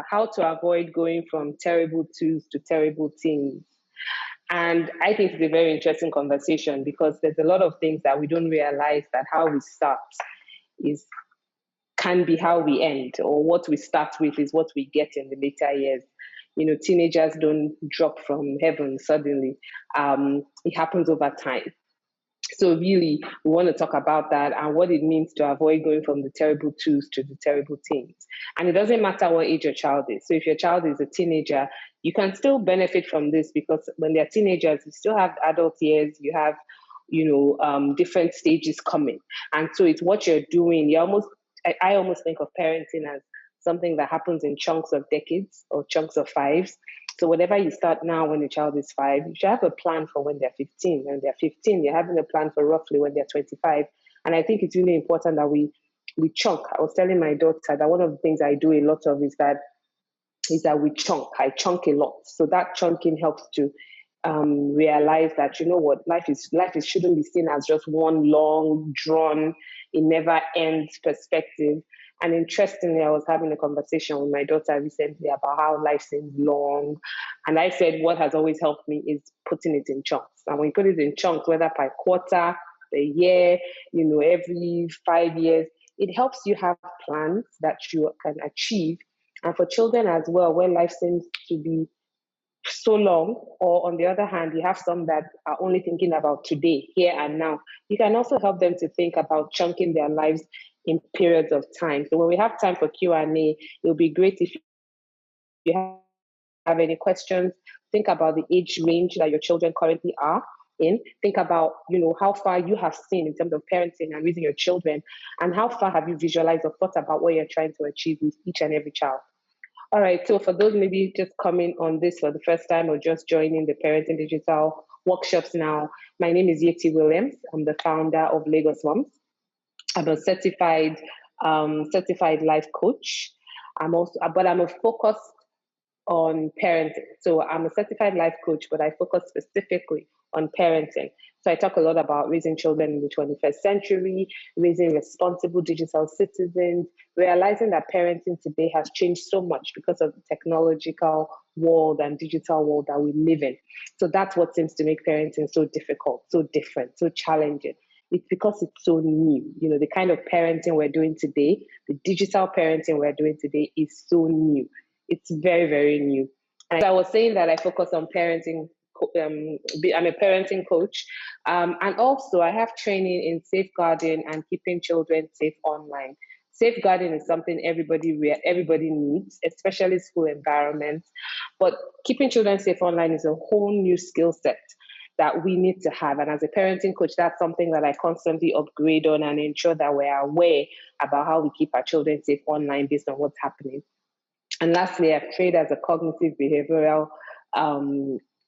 how to avoid going from terrible twos to terrible teens. And I think it's a very interesting conversation because there's a lot of things that we don't realize, that how we start can be how we end, or what we start with is what we get in the later years. Teenagers don't drop from heaven suddenly. It happens over time. So really, we want to talk about that and what it means to avoid going from the terrible twos to the terrible teens. And it doesn't matter what age your child is. So if your child is a teenager, you can still benefit from this, because when they're teenagers, you still have adult years, you have, different stages coming. And so it's what you're doing. I almost think of parenting as something that happens in chunks of decades or chunks of fives. So whatever you start now when the child is 5, you should have a plan for when they're 15. When they're 15, you're having a plan for roughly when they're 25. And I think it's really important that we chunk. I was telling my daughter that one of the things I do a lot of is that we chunk. I chunk a lot. So that chunking helps to realize that, life shouldn't be seen as just one long, drawn, it never ends perspective. And interestingly, I was having a conversation with my daughter recently about how life seems long. And I said, what has always helped me is putting it in chunks. And when you put it in chunks, whether by quarter, a year, every 5 years, it helps you have plans that you can achieve. And for children as well, where life seems to be so long, or on the other hand, you have some that are only thinking about today, here and now, you can also help them to think about chunking their lives in periods of time. So when we have time for Q&A, it would be great if you have any questions. Think about the age range that your children currently are in. Think about, how far you have seen in terms of parenting and raising your children, and how far have you visualized or thought about what you're trying to achieve with each and every child. All right, so for those maybe just coming on this for the first time or just joining the Parenting Digital workshops now, my name is Yetty Williams. I'm the founder of LagosMums. I'm a certified life coach. I'm a focused on parenting. So I'm a certified life coach, but I focus specifically on parenting. So I talk a lot about raising children in the 21st century, raising responsible digital citizens, realizing that parenting today has changed so much because of the technological world and digital world that we live in. So that's what seems to make parenting so difficult, so different, so challenging. It's because it's so new. The kind of parenting we're doing today, the digital parenting we're doing today is so new. It's very, very new. And I was saying that I focus on parenting. I'm a parenting coach. And also I have training in safeguarding and keeping children safe online. Safeguarding is something everybody needs, especially school environments. But keeping children safe online is a whole new skill set that we need to have. And as a parenting coach, that's something that I constantly upgrade on and ensure that we're aware about how we keep our children safe online based on what's happening. And lastly, I've trained as a cognitive behavioral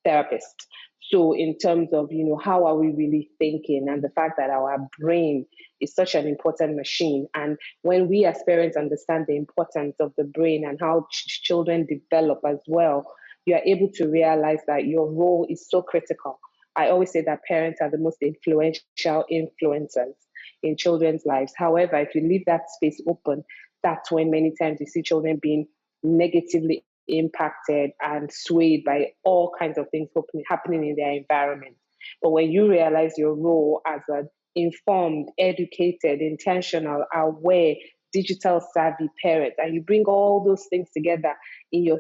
therapist. So in terms of, how are we really thinking, and the fact that our brain is such an important machine. And when we as parents understand the importance of the brain and how children develop as well, you are able to realize that your role is so critical. I always say that parents are the most influential influencers in children's lives. However, if you leave that space open, that's when many times you see children being negatively impacted and swayed by all kinds of things happening in their environment. But when you realize your role as an informed, educated, intentional, aware, digital savvy parent, and you bring all those things together in your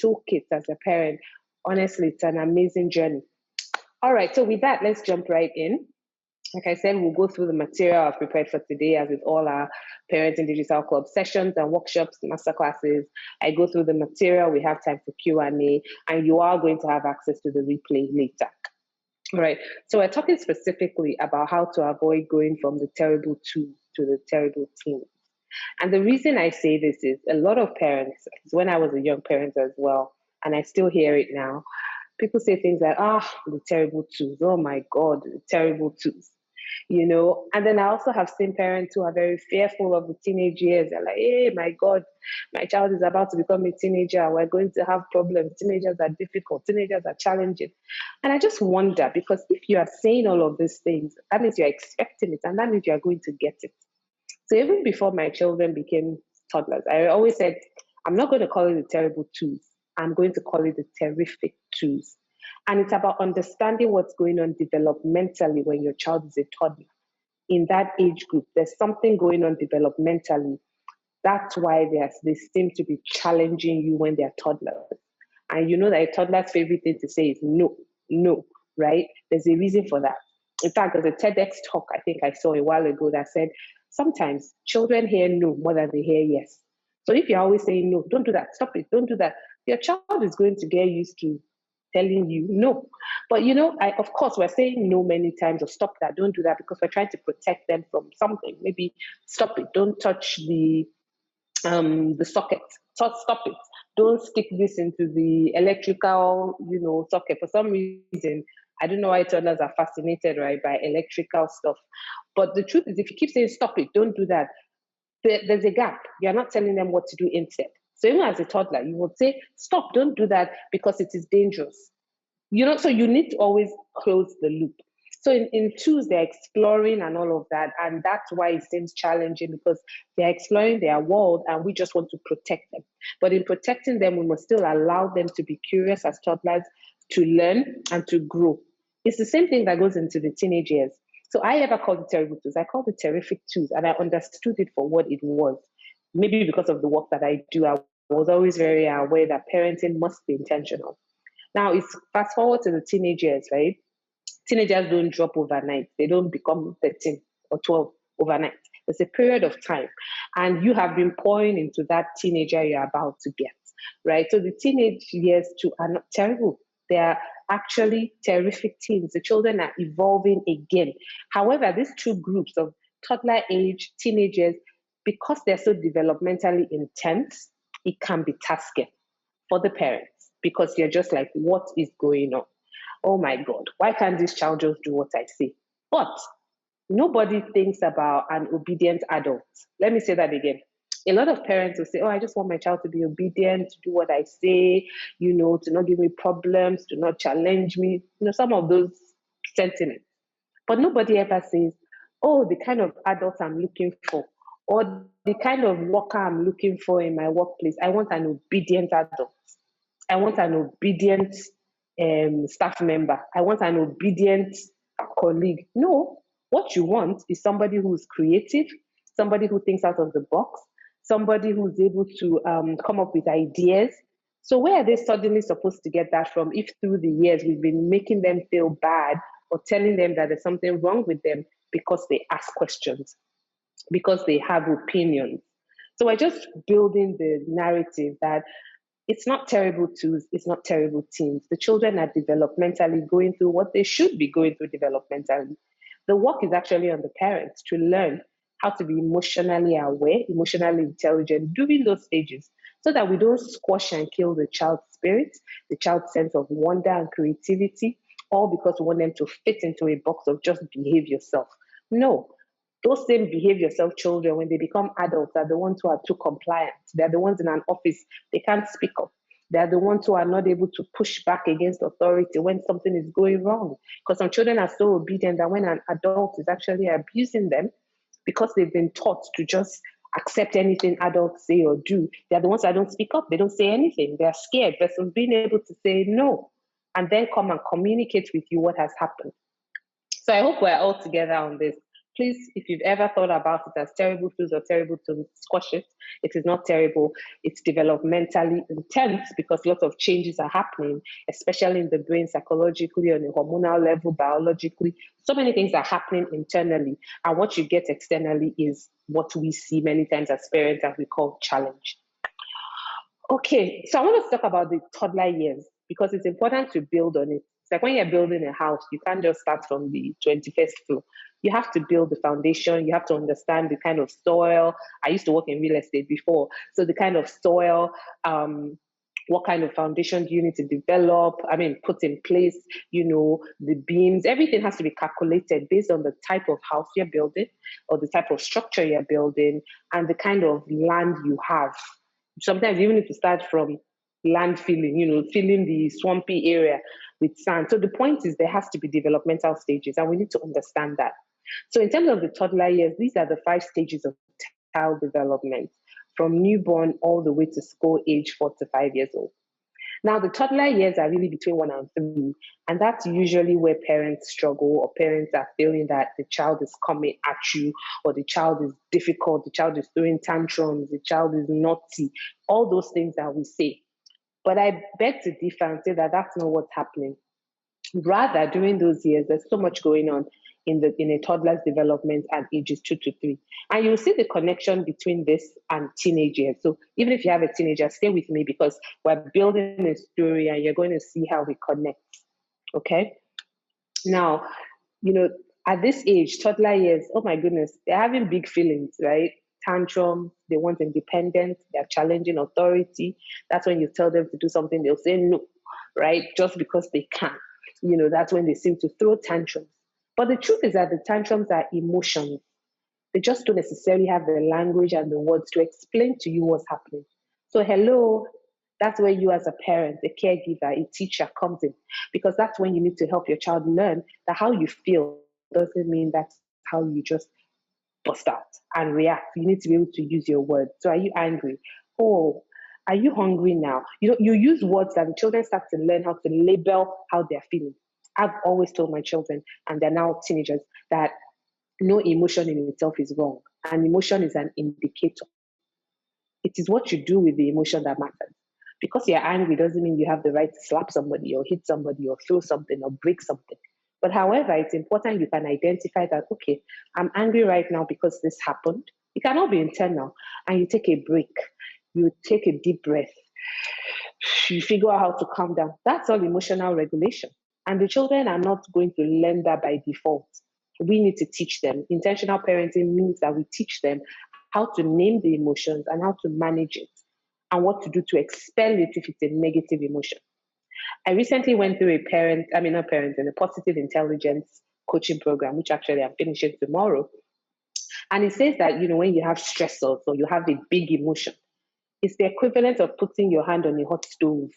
toolkit as a parent, honestly, it's an amazing journey. All right, so with that, let's jump right in. Like I said, we'll go through the material I've prepared for today, as with all our Parenting Digital Club sessions and workshops, masterclasses. I go through the material, we have time for Q&A, and you are going to have access to the replay later. All right, so we're talking specifically about how to avoid going from the terrible two to the terrible teen. And the reason I say this is a lot of parents, when I was a young parent as well, and I still hear it now, people say things like, the terrible twos, oh my God, the terrible twos. And then I also have seen parents who are very fearful of the teenage years. They're like, hey, my God, my child is about to become a teenager. We're going to have problems. Teenagers are difficult. Teenagers are challenging. And I just wonder, because if you are saying all of these things, that means you're expecting it, and that means you're going to get it. So even before my children became toddlers, I always said, I'm not going to call it the terrible twos. I'm going to call it the terrific twos. And it's about understanding what's going on developmentally when your child is a toddler. In that age group, there's something going on developmentally. That's why they seem to be challenging you when they're toddlers. And you know that a toddler's favorite thing to say is no, no, right? There's a reason for that. In fact, there's a TEDx talk I think I saw a while ago that said sometimes children hear no more than they hear yes. So if you're always saying no, don't do that, stop it, don't do that, your child is going to get used to telling you no. But of course, we're saying no many times, or stop that, don't do that, because we're trying to protect them from something. Maybe stop it, don't touch the socket, stop it, don't stick this into the electrical socket. For some reason, I don't know why toddlers are fascinated, right, by electrical stuff. But the truth is, if you keep saying stop it, don't do that, there's a gap. You're not telling them what to do instead. So even as a toddler, you would say, stop, don't do that because it is dangerous. So you need to always close the loop. So in twos, they're exploring and all of that. And that's why it seems challenging, because they're exploring their world and we just want to protect them. But in protecting them, we must still allow them to be curious as toddlers, to learn and to grow. It's the same thing that goes into the teenage years. So I never called it terrible twos. I called it terrific twos, and I understood it for what it was. Maybe because of the work that I do, I was always very aware that parenting must be intentional. Now, it's fast forward to the teenage years, right? Teenagers don't drop overnight. They don't become 13 or 12 overnight. There's a period of time. And you have been pouring into that teenager you're about to get, right? So the teenage years too are not terrible. They are actually terrific teens. The children are evolving again. However, these two groups of toddler age teenagers, because they're so developmentally intense, it can be tasking for the parents, because you're just like, what is going on? Oh my God, why can't this child just do what I say? But nobody thinks about an obedient adult. Let me say that again. A lot of parents will say, oh, I just want my child to be obedient, to do what I say, to not give me problems, to not challenge me, some of those sentiments. But nobody ever says, oh, the kind of adult I'm looking for, or the kind of worker I'm looking for in my workplace. I want an obedient adult. I want an obedient staff member. I want an obedient colleague. No, what you want is somebody who's creative, somebody who thinks out of the box, somebody who's able to come up with ideas. So where are they suddenly supposed to get that from if through the years we've been making them feel bad or telling them that there's something wrong with them because they ask questions, because they have opinions? So we're just building the narrative that it's not terrible twos, it's not terrible teens. The children are developmentally going through what they should be going through developmentally. The work is actually on the parents to learn how to be emotionally aware, emotionally intelligent during those stages, so that we don't squash and kill the child's spirit, the child's sense of wonder and creativity, all because we want them to fit into a box of just behave yourself. No. Those same behave yourself children, when they become adults, are the ones who are too compliant. They're the ones in an office, they can't speak up. They're the ones who are not able to push back against authority when something is going wrong. Because some children are so obedient that when an adult is actually abusing them, because they've been taught to just accept anything adults say or do, they're the ones that don't speak up. They don't say anything. They're scared versus being able to say no and then come and communicate with you what has happened. So I hope we're all together on this. Please, if you've ever thought about it as terrible twos or terrible to squash it, it is not terrible. It's developmentally intense because lots of changes are happening, especially in the brain, psychologically, on a hormonal level, biologically. So many things are happening internally. And what you get externally is what we see many times as parents and we call challenge. Okay, so I want to talk about the toddler years because it's important to build on it. It's like when you're building a house, you can't just start from the 21st floor. You have to build the foundation. You have to understand the kind of soil. I used to work in real estate before. So the kind of soil, what kind of foundation do you need to develop? Put in place, the beams, everything has to be calculated based on the type of house you're building or the type of structure you're building and the kind of land you have. Sometimes you even need to start from land filling, filling the swampy area with sand. So the point is there has to be developmental stages and we need to understand that. So in terms of the toddler years, these are the 5 stages of child development. from newborn all the way to school age 4 to 5 years old. Now, the toddler years are really between 1 and 3, and that's usually where parents struggle, or parents are feeling that the child is coming at you, or the child is difficult, the child is throwing tantrums, the child is naughty, all those things that we say. But I beg to differ and say that that's not what's happening. Rather, during those years, there's so much going on in a toddler's development at ages 2 to 3. And you'll see the connection between this and teenage years. So even if you have a teenager, stay with me, because we're building a story and you're going to see how we connect. Okay? Now, at this age, toddler years, oh my goodness, they're having big feelings, right? Tantrum, they want independence, they're challenging authority. That's when you tell them to do something, they'll say no, right? Just because they can. That's when they seem to throw tantrums. But the truth is that the tantrums are emotions. They just don't necessarily have the language and the words to explain to you what's happening. So hello, that's where you as a parent, a caregiver, a teacher comes in, because that's when you need to help your child learn that how you feel doesn't mean that's how you just bust out and react. You need to be able to use your words. So are you angry? Oh, are you hungry now? You use words that the children start to learn how to label how they're feeling. I've always told my children, and they're now teenagers, that no emotion in itself is wrong. An emotion is an indicator. It is what you do with the emotion that matters. Because you're angry doesn't mean you have the right to slap somebody or hit somebody or throw something or break something. But however, it's important you can identify that, okay, I'm angry right now because this happened. It cannot be internal. And you take a break. You take a deep breath. You figure out how to calm down. That's all emotional regulation. And the children are not going to learn that by default. We need to teach them. Intentional parenting means that we teach them how to name the emotions and how to manage it, and what to do to expel it if it's a negative emotion. I recently went through a positive intelligence coaching program, which actually I'm finishing tomorrow. And it says that, when you have stressors or you have a big emotion, it's the equivalent of putting your hand on a hot stove.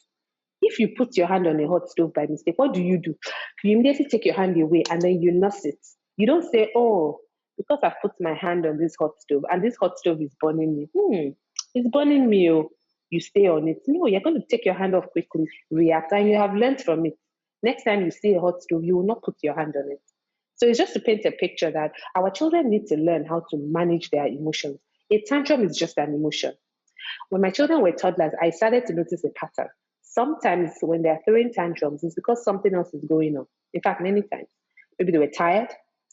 If you put your hand on a hot stove by mistake, what do? You immediately take your hand away and then you nurse it. You don't say, oh, because I've put my hand on this hot stove and this hot stove is burning me. It's burning me. Oh. You stay on it. No, you're going to take your hand off quickly, react, and you have learned from it. Next time you see a hot stove, you will not put your hand on it. So it's just to paint a picture that our children need to learn how to manage their emotions. A tantrum is just an emotion. When my children were toddlers, I started to notice a pattern. Sometimes when they're throwing tantrums, it's because something else is going on. In fact, many times. Maybe they were tired,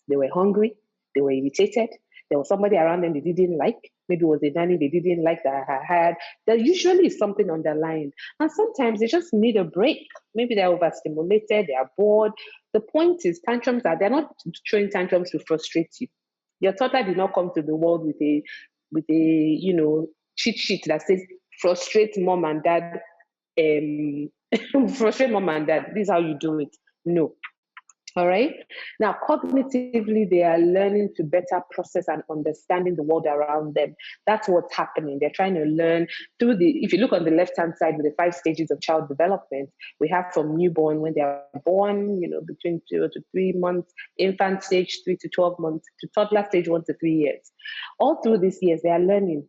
they were hungry, they were irritated, there was somebody around them they didn't like. Maybe it was a nanny they didn't like that I had. There usually is something underlying. And sometimes they just need a break. Maybe they're overstimulated, they're bored. The point is, they're not throwing tantrums to frustrate you. Your toddler did not come to the world with a cheat sheet that says frustrate mom and dad. Frustrate mom and dad. This is how you do it. No. All right. Now, cognitively, they are learning to better process and understanding the world around them. That's what's happening. They're trying to learn through if you look on the left-hand side with the 5 stages of child development, we have from newborn, when they're born, between 0 to 3 months, infant stage 3 to 12 months, to toddler stage 1 to 3 years. All through these years, they are learning.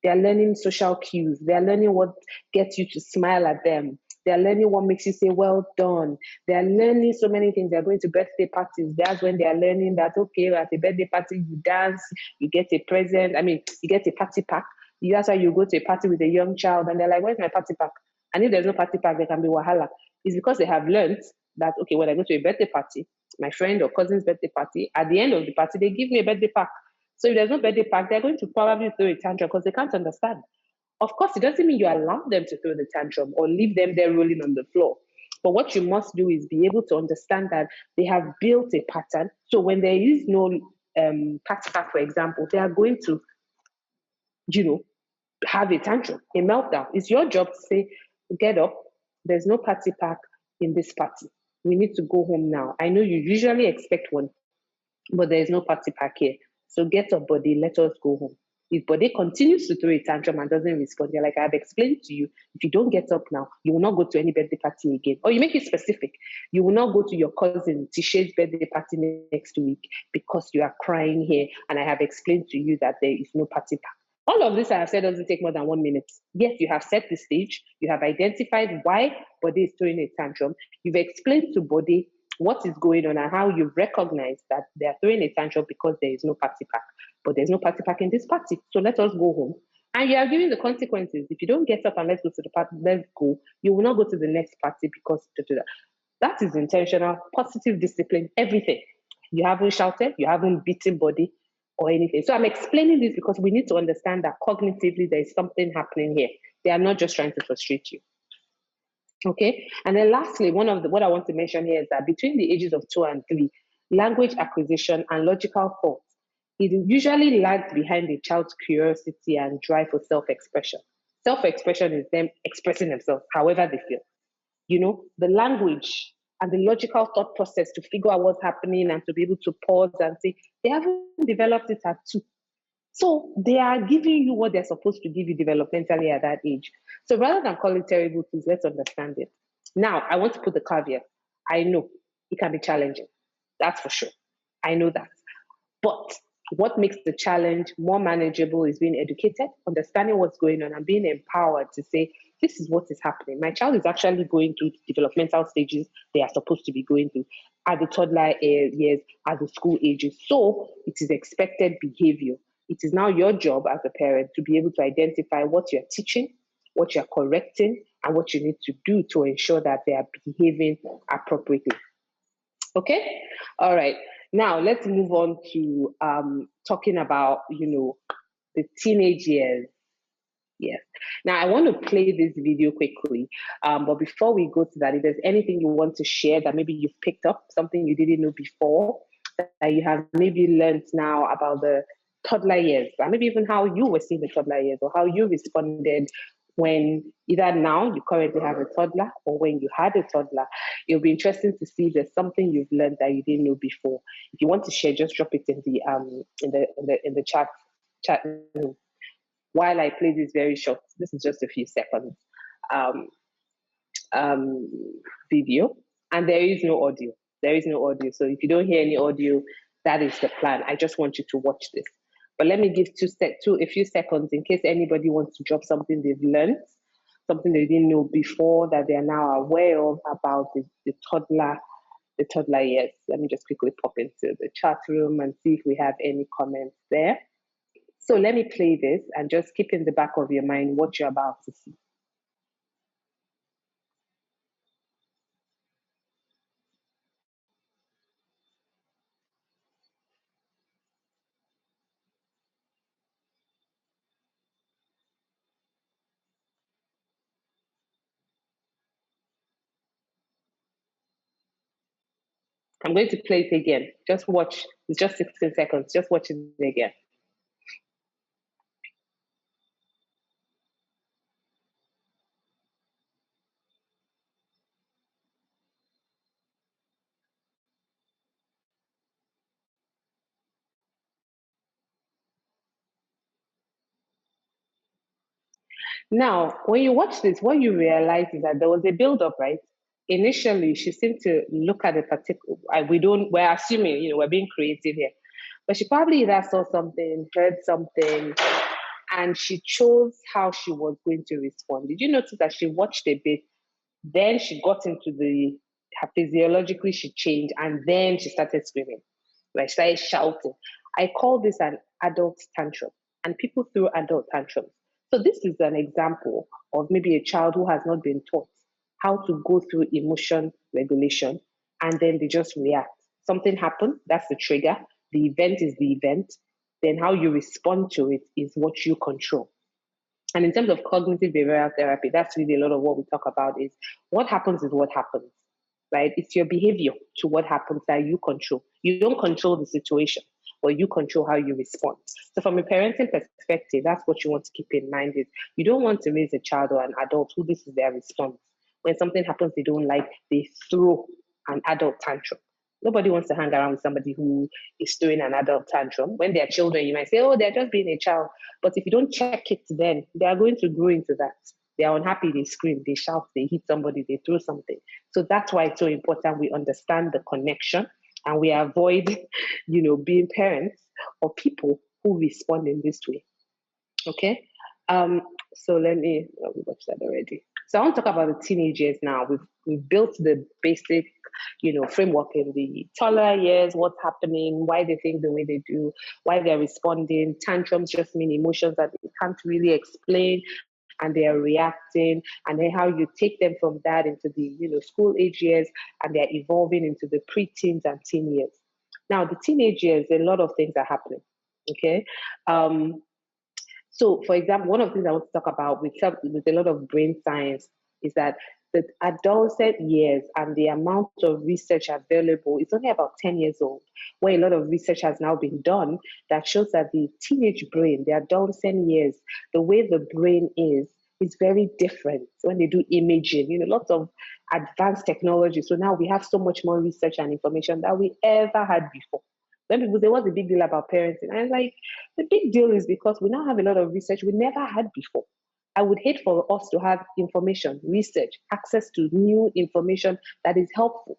They are learning social cues. They are learning what gets you to smile at them. They are learning what makes you say, well done. They are learning so many things. They are going to birthday parties. That's when they are learning that, okay, at a birthday party, you dance, you get a present. You get a party pack. That's why you go to a party with a young child and they're like, where's my party pack? And if there's no party pack, there can be wahala. It's because they have learned that, okay, when I go to a birthday party, my friend or cousin's birthday party, at the end of the party, they give me a birthday pack. So if there's no birthday pack, they're going to probably throw a tantrum because they can't understand. Of course, it doesn't mean you allow them to throw the tantrum or leave them there rolling on the floor. But what you must do is be able to understand that they have built a pattern. So when there is no party pack, for example, they are going to, have a tantrum, a meltdown. It's your job to say, get up. There's no party pack in this party. We need to go home now. I know you usually expect one, but there is no party pack here. So get up, buddy. Let us go home. If Bode continues to throw a tantrum and doesn't respond, you're like, I've explained to you, if you don't get up now, you will not go to any birthday party again. Or you make it specific. You will not go to your cousin Tisha's birthday party next week because you are crying here and I have explained to you that there is no party pack. All of this I have said doesn't take more than 1 minute. Yes, you have set the stage, you have identified why body is throwing a tantrum, you've explained to body what is going on and how you recognize that they are throwing a tantrum because there is no party pack. But there's no party pack in this party, so let us go home. And you are giving the consequences. If you don't get up and let's go to the party, let's go, you will not go to the next party because that is intentional, positive discipline, everything. You haven't shouted, you haven't beaten body or anything. So I'm explaining this because we need to understand that cognitively there is something happening here. They are not just trying to frustrate you. Okay. And then lastly, what I want to mention here is that between the ages of 2 and 3, language acquisition and logical thought, it usually lags behind the child's curiosity and drive for self-expression. Self-expression is them expressing themselves however they feel. The language and the logical thought process to figure out what's happening and to be able to pause and say, they haven't developed it at 2. So they are giving you what they're supposed to give you developmentally at that age. So rather than call it terrible things, let's understand it. Now, I want to put the caveat. I know it can be challenging. That's for sure. I know that. But what makes the challenge more manageable is being educated, understanding what's going on, and being empowered to say, this is what is happening. My child is actually going through developmental stages they are supposed to be going through at the toddler years, at the school ages. So it is expected behavior. It is now your job as a parent to be able to identify what you're teaching, what you're correcting, and what you need to do to ensure that they are behaving appropriately. Okay? All right. Now let's move on to talking about, the teenage years. Yes. Now I want to play this video quickly. But before we go to that, if there's anything you want to share that maybe you've picked up, something you didn't know before, that you have maybe learned now about the toddler years, and maybe even how you were seeing the toddler years or how you responded when either now you currently have a toddler or when you had a toddler. It'll be interesting to see if there's something you've learned that you didn't know before. If you want to share, just drop it in the chat room. While I play this very short, this is just a few seconds video, and there is no audio. There is no audio. So if you don't hear any audio, that is the plan. I just want you to watch this. But let me give a few seconds in case anybody wants to drop something they've learned, something they didn't know before that they are now aware of about the toddler years. Let me just quickly pop into the chat room and see if we have any comments there. So let me play this and just keep in the back of your mind what you're about to see. I'm going to play it again. Just watch. It's just 16 seconds. Just watch it again. Now, when you watch this, what you realize is that there was a build-up, right? Initially, she seemed to look at a particular. We're assuming, we're being creative here, but she probably either saw something, heard something, and she chose how she was going to respond. Did you notice that she watched a bit, then she got into physiologically she changed, and then she started screaming, like she started shouting. I call this an adult tantrum, and people throw adult tantrums. So this is an example of maybe a child who has not been taught how to go through emotion regulation, and then they just react. Something happened, that's the trigger. The event is the event. Then how you respond to it is what you control. And in terms of cognitive behavioral therapy, that's really a lot of what we talk about is what happens is what happens, right? It's your behavior to what happens that you control. You don't control the situation, but you control how you respond. So from a parenting perspective, that's what you want to keep in mind is you don't want to raise a child or an adult who this is their response. When something happens they don't like, they throw an adult tantrum. Nobody wants to hang around with somebody who is throwing an adult tantrum. When they're children, you might say, oh, they're just being a child. But if you don't check it then, they are going to grow into that. They are unhappy, they scream, they shout, they hit somebody, they throw something. So that's why it's so important we understand the connection and we avoid, being parents or people who respond in this way. Okay. So let me we watched that already. So I want to talk about the teenage years now. We've built the basic, framework in the toddler years, what's happening, why they think the way they do, why they're responding. Tantrums just mean emotions that they can't really explain and they are reacting, and then how you take them from that into the school age years, and they're evolving into the pre-teens and teen years. Now the teenage years, a lot of things are happening. Okay. So, for example, one of the things I want to talk about with a lot of brain science is that the adolescent years and the amount of research available is only about 10 years old, where a lot of research has now been done that shows that the teenage brain, the adolescent years, the way the brain is very different when they do imaging, lots of advanced technology. So now we have so much more research and information that we ever had before. When people say, what's the big deal about parenting? I'm like, the big deal is because we now have a lot of research we never had before. I would hate for us to have information, research, access to new information that is helpful.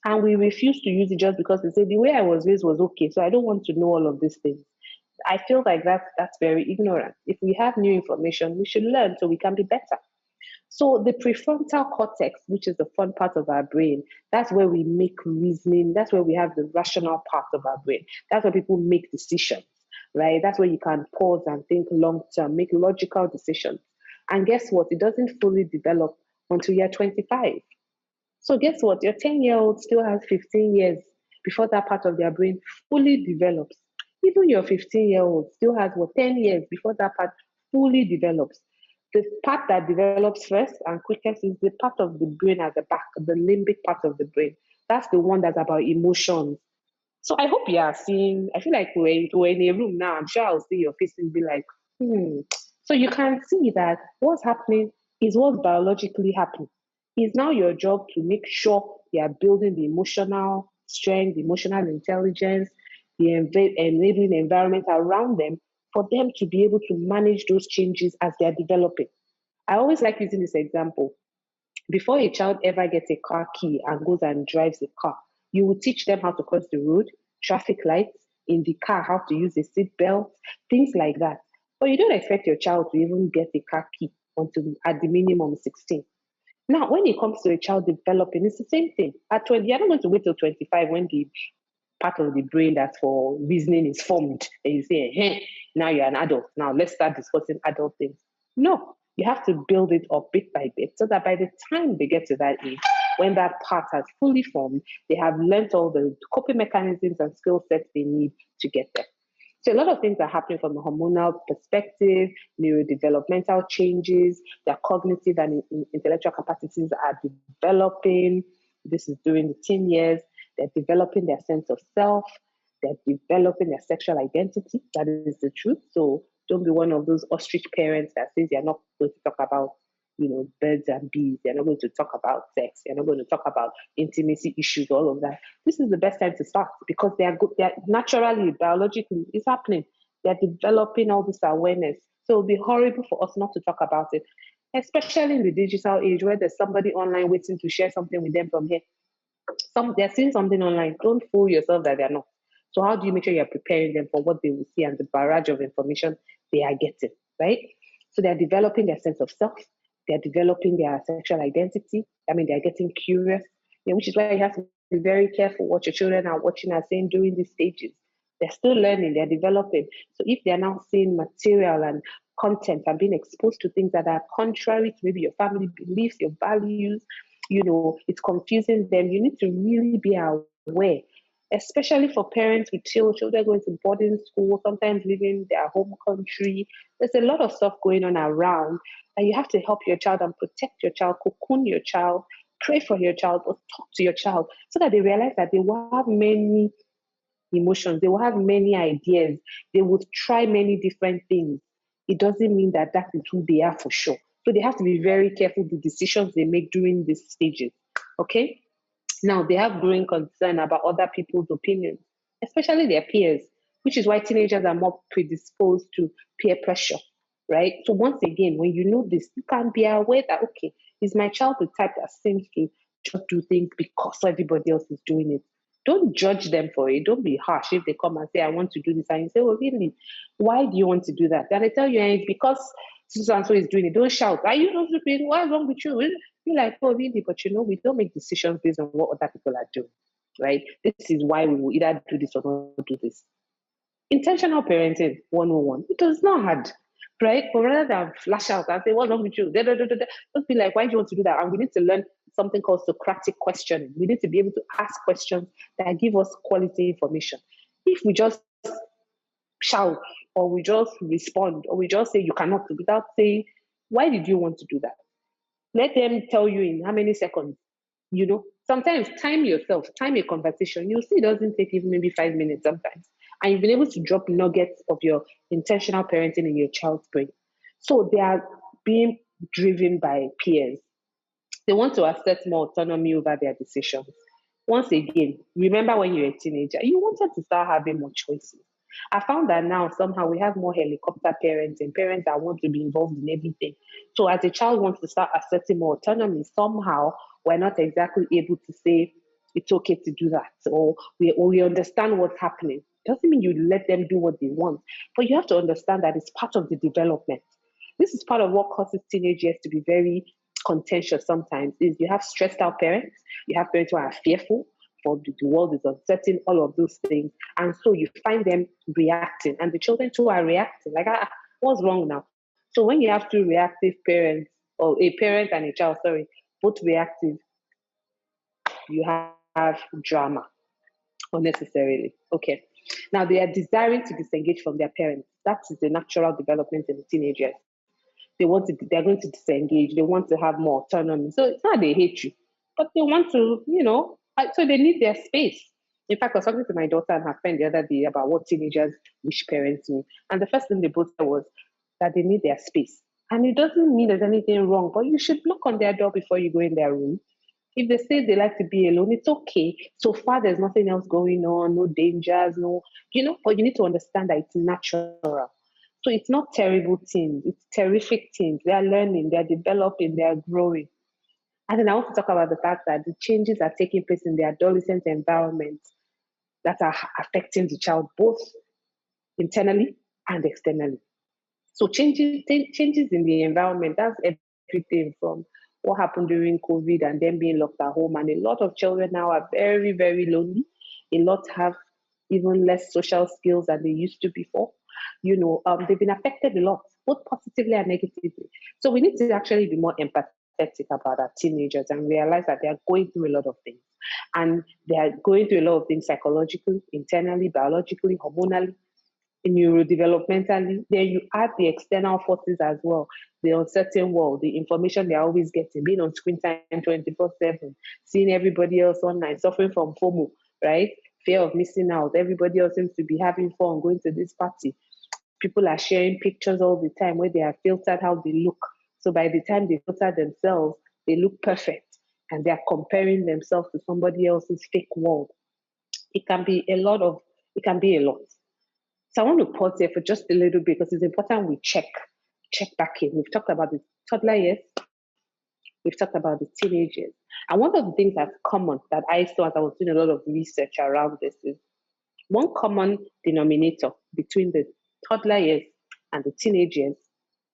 And we refuse to use it just because we say the way I was raised was okay. So I don't want to know all of these things. I feel like that's very ignorant. If we have new information, we should learn so we can be better. So the prefrontal cortex, which is the fun part of our brain, that's where we make reasoning. That's where we have the rational part of our brain. That's where people make decisions, right? That's where you can pause and think long term, make logical decisions. And guess what? It doesn't fully develop until you're 25. So guess what? Your 10-year-old still has 15 years before that part of their brain fully develops. Even your 15-year-old still has 10 years before that part fully develops. The part that develops first and quickest is the part of the brain at the back, the limbic part of the brain. That's the one that's about emotions. So I hope you are seeing, I feel like we're in a room now. I'm sure I'll see your face and be like, hmm. So you can see that what's happening is what's biologically happening. It's now your job to make sure you are building the emotional strength, the emotional intelligence, the enabling environment around them for them to be able to manage those changes as they're developing. I always like using this example. Before a child ever gets a car key and goes and drives a car, you will teach them how to cross the road, traffic lights, in the car, how to use a seat belt, things like that. But you don't expect your child to even get a car key until at the minimum 16. Now, when it comes to a child developing, it's the same thing. At 20, you're not going to wait till 25 when the part of the brain that's for reasoning is formed. And you say, hey, now you're an adult. Now let's start discussing adult things. No, you have to build it up bit by bit so that by the time they get to that age, when that part has fully formed, they have learnt all the coping mechanisms and skill sets they need to get there. So a lot of things are happening from a hormonal perspective, neurodevelopmental changes, their cognitive and intellectual capacities are developing. This is during the teen years. They're developing their sense of self. They're developing their sexual identity. That is the truth. So don't be one of those ostrich parents that says you're not going to talk about, birds and bees. You're not going to talk about sex. You're not going to talk about intimacy issues, all of that. This is the best time to start because they are good. They are naturally, biologically, it's happening. They're developing all this awareness. So it would be horrible for us not to talk about it, especially in the digital age where there's somebody online waiting to share something with them from here. They're seeing something online. Don't fool yourself that they're not. So how do you make sure you're preparing them for what they will see and the barrage of information they are getting, right? So they're developing their sense of self. They're developing their sexual identity. I mean, they're getting curious, which is why you have to be very careful what your children are watching and saying during these stages. They're still learning, they're developing. So if they're now seeing material and content and being exposed to things that are contrary to maybe your family beliefs, your values, it's confusing them. You need to really be aware, especially for parents with children going to boarding school, sometimes leaving their home country. There's a lot of stuff going on around, and you have to help your child and protect your child, cocoon your child, pray for your child, or talk to your child so that they realize that they will have many emotions, they will have many ideas, they will try many different things. It doesn't mean that that is who they are for sure. So they have to be very careful the decisions they make during these stages. Okay? Now they have growing concern about other people's opinions, especially their peers, which is why teenagers are more predisposed to peer pressure, right? So once again, when you know this, you can be aware that okay, is my child the type that seems to just do things because everybody else is doing it? Don't judge them for it. Don't be harsh if they come and say, I want to do this. And you say, oh, really? Why do you want to do that? And they tell you, it's because so and so is doing it. Don't shout. Are you not stupid? What's wrong with you? You're like, oh, really? But we don't make decisions based on what other people are doing, right? This is why we will either do this or not do this. Intentional parenting 101. It was not hard, right? But rather than flash out and say, what's wrong with you? Just be like, why do you want to do that? And we need to learn something called Socratic questioning. We need to be able to ask questions that give us quality information. If we just shout or we just respond or we just say you cannot do without saying, why did you want to do that? Let them tell you in how many seconds. Sometimes time yourself, time a conversation. You'll see it doesn't take even maybe 5 minutes sometimes. And you've been able to drop nuggets of your intentional parenting in your child's brain. So they are being driven by peers. They want to assert more autonomy over their decisions. Once again, remember when you're a teenager, you wanted to start having more choices. I found that now somehow we have more helicopter parents and parents that want to be involved in everything. So as a child wants to start asserting more autonomy, somehow we're not exactly able to say it's okay to do that, or we understand what's happening. Doesn't mean you let them do what they want, but you have to understand that it's part of the development. This is part of what causes teenagers to be very contentious sometimes, is you have stressed out parents, you have parents who are fearful, for the world is uncertain, all of those things. And so you find them reacting, and the children too are reacting. Like, what's wrong now? So when you have two reactive parents, or a parent and a child, sorry, both reactive, you have drama unnecessarily. Okay. Now they are desiring to disengage from their parents. That is the natural development in the teenagers. They're going to disengage. They want to have more autonomy. So it's not they hate you, but they want to, so they need their space. In fact, I was talking to my daughter and her friend the other day about what teenagers wish parents knew. And the first thing they both said was that they need their space. And it doesn't mean there's anything wrong, but you should knock on their door before you go in their room. If they say they like to be alone, it's okay. So far, there's nothing else going on, no dangers, but you need to understand that it's natural. So it's not terrible teens, it's terrific teens. They are learning, they're developing, they're growing. And then I want to talk about the fact that the changes are taking place in the adolescent environment that are affecting the child both internally and externally. So changes in the environment, that's everything from what happened during COVID and then being locked at home. And a lot of children now are very, very lonely. A lot have even less social skills than they used to before. They've been affected a lot, both positively and negatively. So we need to actually be more empathetic about our teenagers and realize that they are going through a lot of things. And they are going through a lot of things psychologically, internally, biologically, hormonally, neurodevelopmentally. Then you add the external forces as well, the uncertain world, the information they're always getting, being on screen time 24/7, seeing everybody else online, suffering from FOMO, right? Fear of missing out. Everybody else seems to be having fun, going to this party. People are sharing pictures all the time where they are filtered how they look. So by the time they filter themselves, they look perfect, and they're comparing themselves to somebody else's fake world. It can be a lot. So I want to pause here for just a little bit because it's important we check back in. We've talked about the toddler years. We've talked about the teenagers. And one of the things that's common that I saw as I was doing a lot of research around this is one common denominator between the toddler years and the teenagers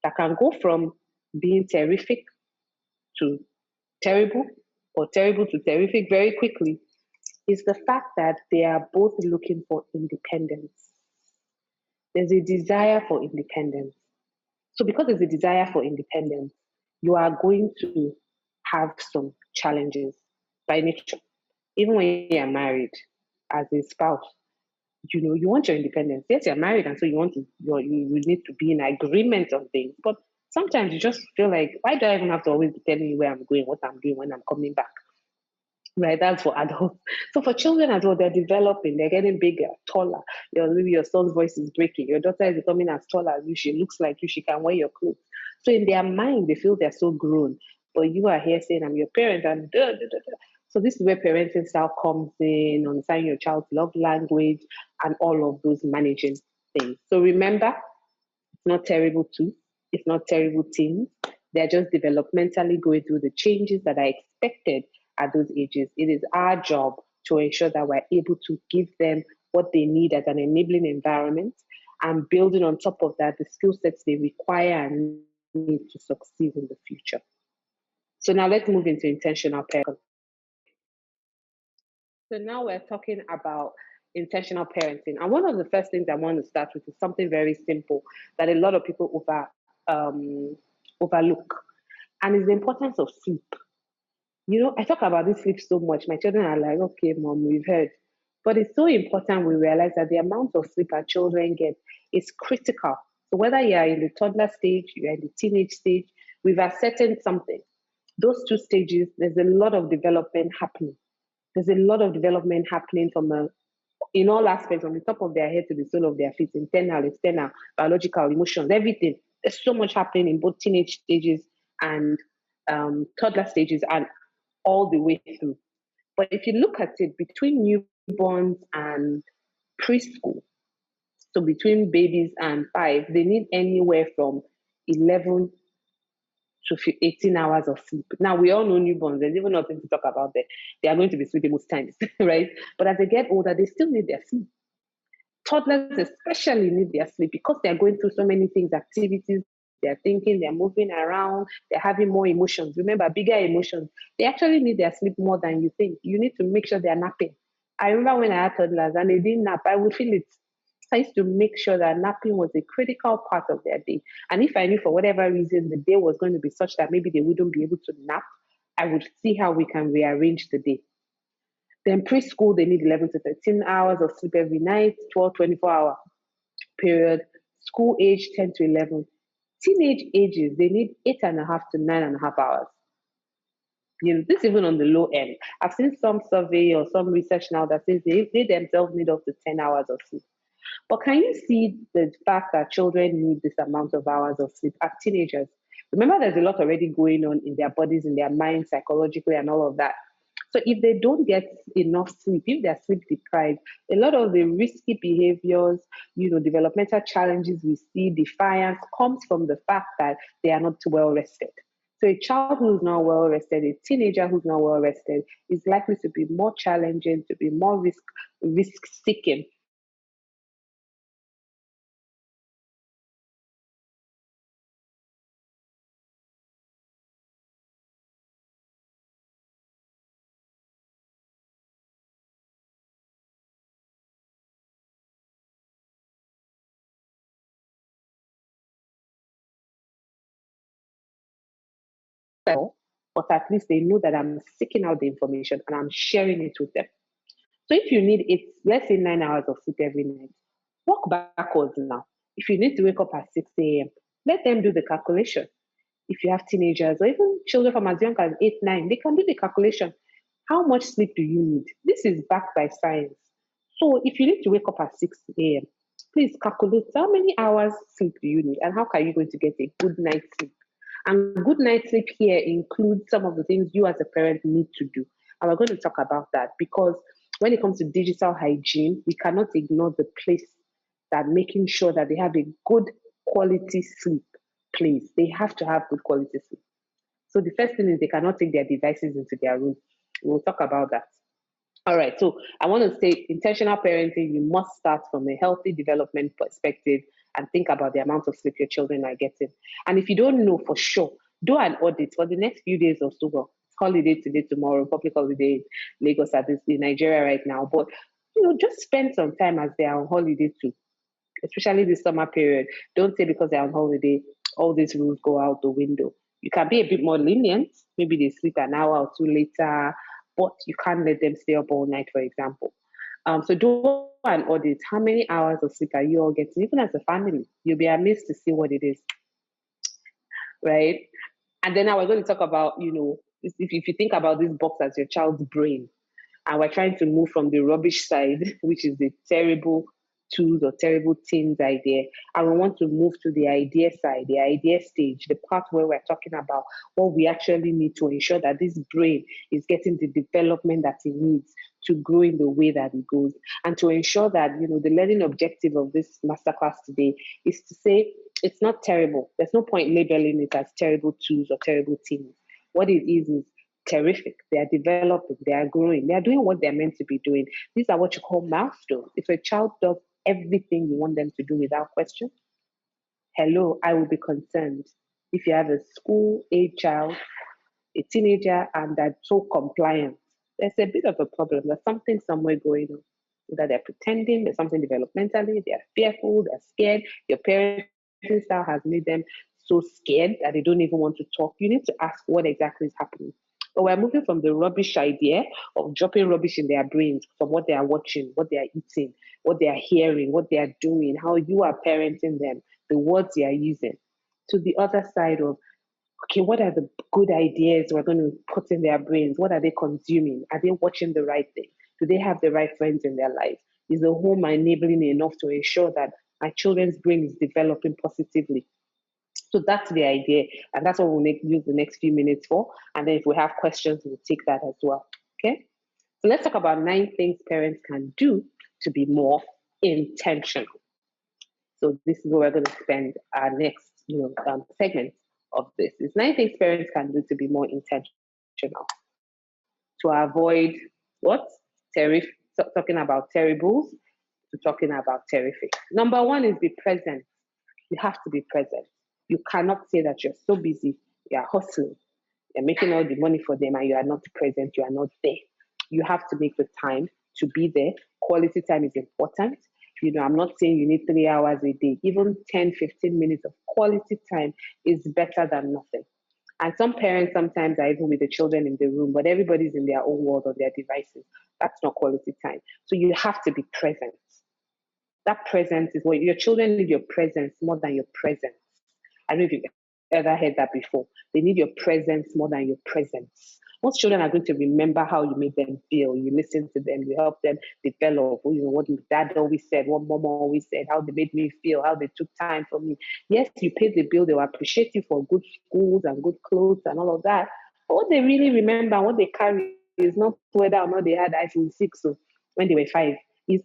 that can go from being terrific to terrible or terrible to terrific very quickly is the fact that they are both looking for independence. There's a desire for independence. So because there's a desire for independence, you are going to have some challenges by nature. Even when you're married as a spouse, you want your independence. Yes, you're married, and so you need to be in agreement on things. But sometimes you just feel like, why do I even have to always be telling you where I'm going, what I'm doing when I'm coming back? Right, that's for adults. So for children as well, they're developing, they're getting bigger, taller. Maybe your son's voice is breaking. Your daughter is becoming as tall as you. She looks like you. She can wear your clothes. So in their mind, they feel they're so grown. But you are here saying, I'm your parent, and da, da, da, da. So this is where parenting style comes in, understanding your child's love language, and all of those managing things. So remember, it's not terrible too. It's not terrible teens. They're just developmentally going through the changes that are expected at those ages. It is our job to ensure that we're able to give them what they need as an enabling environment, and building on top of that the skill sets they require and need to succeed in the future. So now let's move into intentional parenting. So now we're talking about intentional parenting. And one of the first things I want to start with is something very simple that a lot of people overlook, and is the importance of sleep. I talk about this sleep so much. My children are like, okay, mom, we've heard. But it's so important we realize that the amount of sleep our children get is critical. So whether you are in the toddler stage, you're in the teenage stage, we've ascertained something. Those two stages, there's a lot of development happening. There's a lot of development happening in all aspects, from the top of their head to the sole of their feet, internal, external, biological, emotions, everything. There's so much happening in both teenage stages and toddler stages, and all the way through. But if you look at it, between newborns and preschool, so between babies and 5, they need anywhere from 11 to 18 hours of sleep. Now, we all know newborns, there's even nothing to talk about there. They are going to be sleeping most times, right? But as they get older, they still need their sleep. Toddlers especially need their sleep because they're going through so many things, activities, they're thinking, they're moving around, they're having more emotions. Remember, bigger emotions. They actually need their sleep more than you think. You need to make sure they're napping. I remember when I had toddlers and they didn't nap, I would feel it. I used to make sure that napping was a critical part of their day. And if I knew for whatever reason the day was going to be such that maybe they wouldn't be able to nap, I would see how we can rearrange the day. Then preschool, they need 11 to 13 hours of sleep every night, 12, 24-hour period. School age, 10 to 11. Teenage ages, they need 8.5 to 9.5 hours. This even on the low end. I've seen some survey or some research now that says they themselves need up to 10 hours of sleep. But can you see the fact that children need this amount of hours of sleep as teenagers? Remember, there's a lot already going on in their bodies, in their minds, psychologically, and all of that. So if they don't get enough sleep, if they're sleep deprived, a lot of the risky behaviors, developmental challenges we see, defiance, comes from the fact that they are not well rested. So a child who's not well rested, a teenager who's not well rested, is likely to be more challenging, to be more risk seeking. But at least they know that I'm seeking out the information and I'm sharing it with them. So if you need let's say 9 hours of sleep every night, walk backwards now. If you need to wake up at 6 a.m., let them do the calculation. If you have teenagers or even children from as young as 8, 9, they can do the calculation. How much sleep do you need? This is backed by science. So if you need to wake up at 6 a.m., please calculate how many hours sleep do you need and how can you going to get a good night's sleep. And good night's sleep here includes some of the things you as a parent need to do. And we're going to talk about that because when it comes to digital hygiene, we cannot ignore the place that making sure that they have a good quality sleep plays. They have to have good quality sleep. So the first thing is they cannot take their devices into their room. We'll talk about that. All right, so I want to say intentional parenting, you must start from a healthy development perspective and think about the amount of sleep your children are getting. And if you don't know for sure, do an audit for the next few days or so. Well, holiday today, tomorrow, public holiday in Lagos, in Nigeria right now. But just spend some time as they are on holiday too, especially this summer period. Don't say because they're on holiday, all these rules go out the window. You can be a bit more lenient. Maybe they sleep an hour or two later, but you can't let them stay up all night, for example. So do an audit. How many hours of sleep are you all getting? Even as a family, you'll be amazed to see what it is, right? And then now we're going to talk about, if you think about this box as your child's brain, and we're trying to move from the rubbish side, which is the terrible tools or terrible teens idea, and we want to move to the idea side, the idea stage, the part where we're talking about what we actually need to ensure that this brain is getting the development that it needs to grow in the way that it goes, and to ensure that the learning objective of this masterclass today is to say it's not terrible. There's no point labeling it as terrible tools or terrible teens. What it is terrific. They are developing, they are growing, they are doing what they're meant to be doing. These are what you call milestones. If a child does everything you want them to do without question, hello, I will be concerned. If you have a school age child, a teenager, and they're so compliant, there's a bit of a problem. There's something somewhere going on. That they're pretending, there's something developmentally, they're fearful, they're scared. Your parenting style has made them so scared that they don't even want to talk. You need to ask what exactly is happening. But we're moving from the rubbish idea of dropping rubbish in their brains from what they are watching, what they are eating, what they are hearing, what they are doing, how you are parenting them, the words they are using, to the other side of, okay, what are the good ideas we're going to put in their brains? What are they consuming? Are they watching the right thing? Do they have the right friends in their life? Is the home enabling enough to ensure that my children's brain is developing positively? So that's the idea, and that's what we'll use the next few minutes for. And then if we have questions, we'll take that as well. Okay? So let's talk about 9 things parents can do to be more intentional. So this is where we're going to spend our next segment of this. It's 9 things parents can do to be more intentional. To avoid what? Talking about terribles to talking about terrific. Number 1 is be present. You have to be present. You cannot say that you're so busy, you're hustling, you're making all the money for them and you are not present, you are not there. You have to make the time to be there. Quality time is important. I'm not saying you need 3 hours a day. Even 10, 15 minutes of quality time is better than nothing. And some parents sometimes are even with the children in the room, but everybody's in their own world on their devices. That's not quality time. So you have to be present. That presence is what your children need, your presence more than your presence. I don't know if you've ever heard that before. They need your presence more than your presence. Most children are going to remember how you made them feel. You listen to them, you help them develop, what dad always said, what mom always said, how they made me feel, how they took time for me. Yes, you paid the bill, they will appreciate you for good schools and good clothes and all of that. But what they really remember, what they carry is not whether or not they had iPhone 6 so when they were 5. Is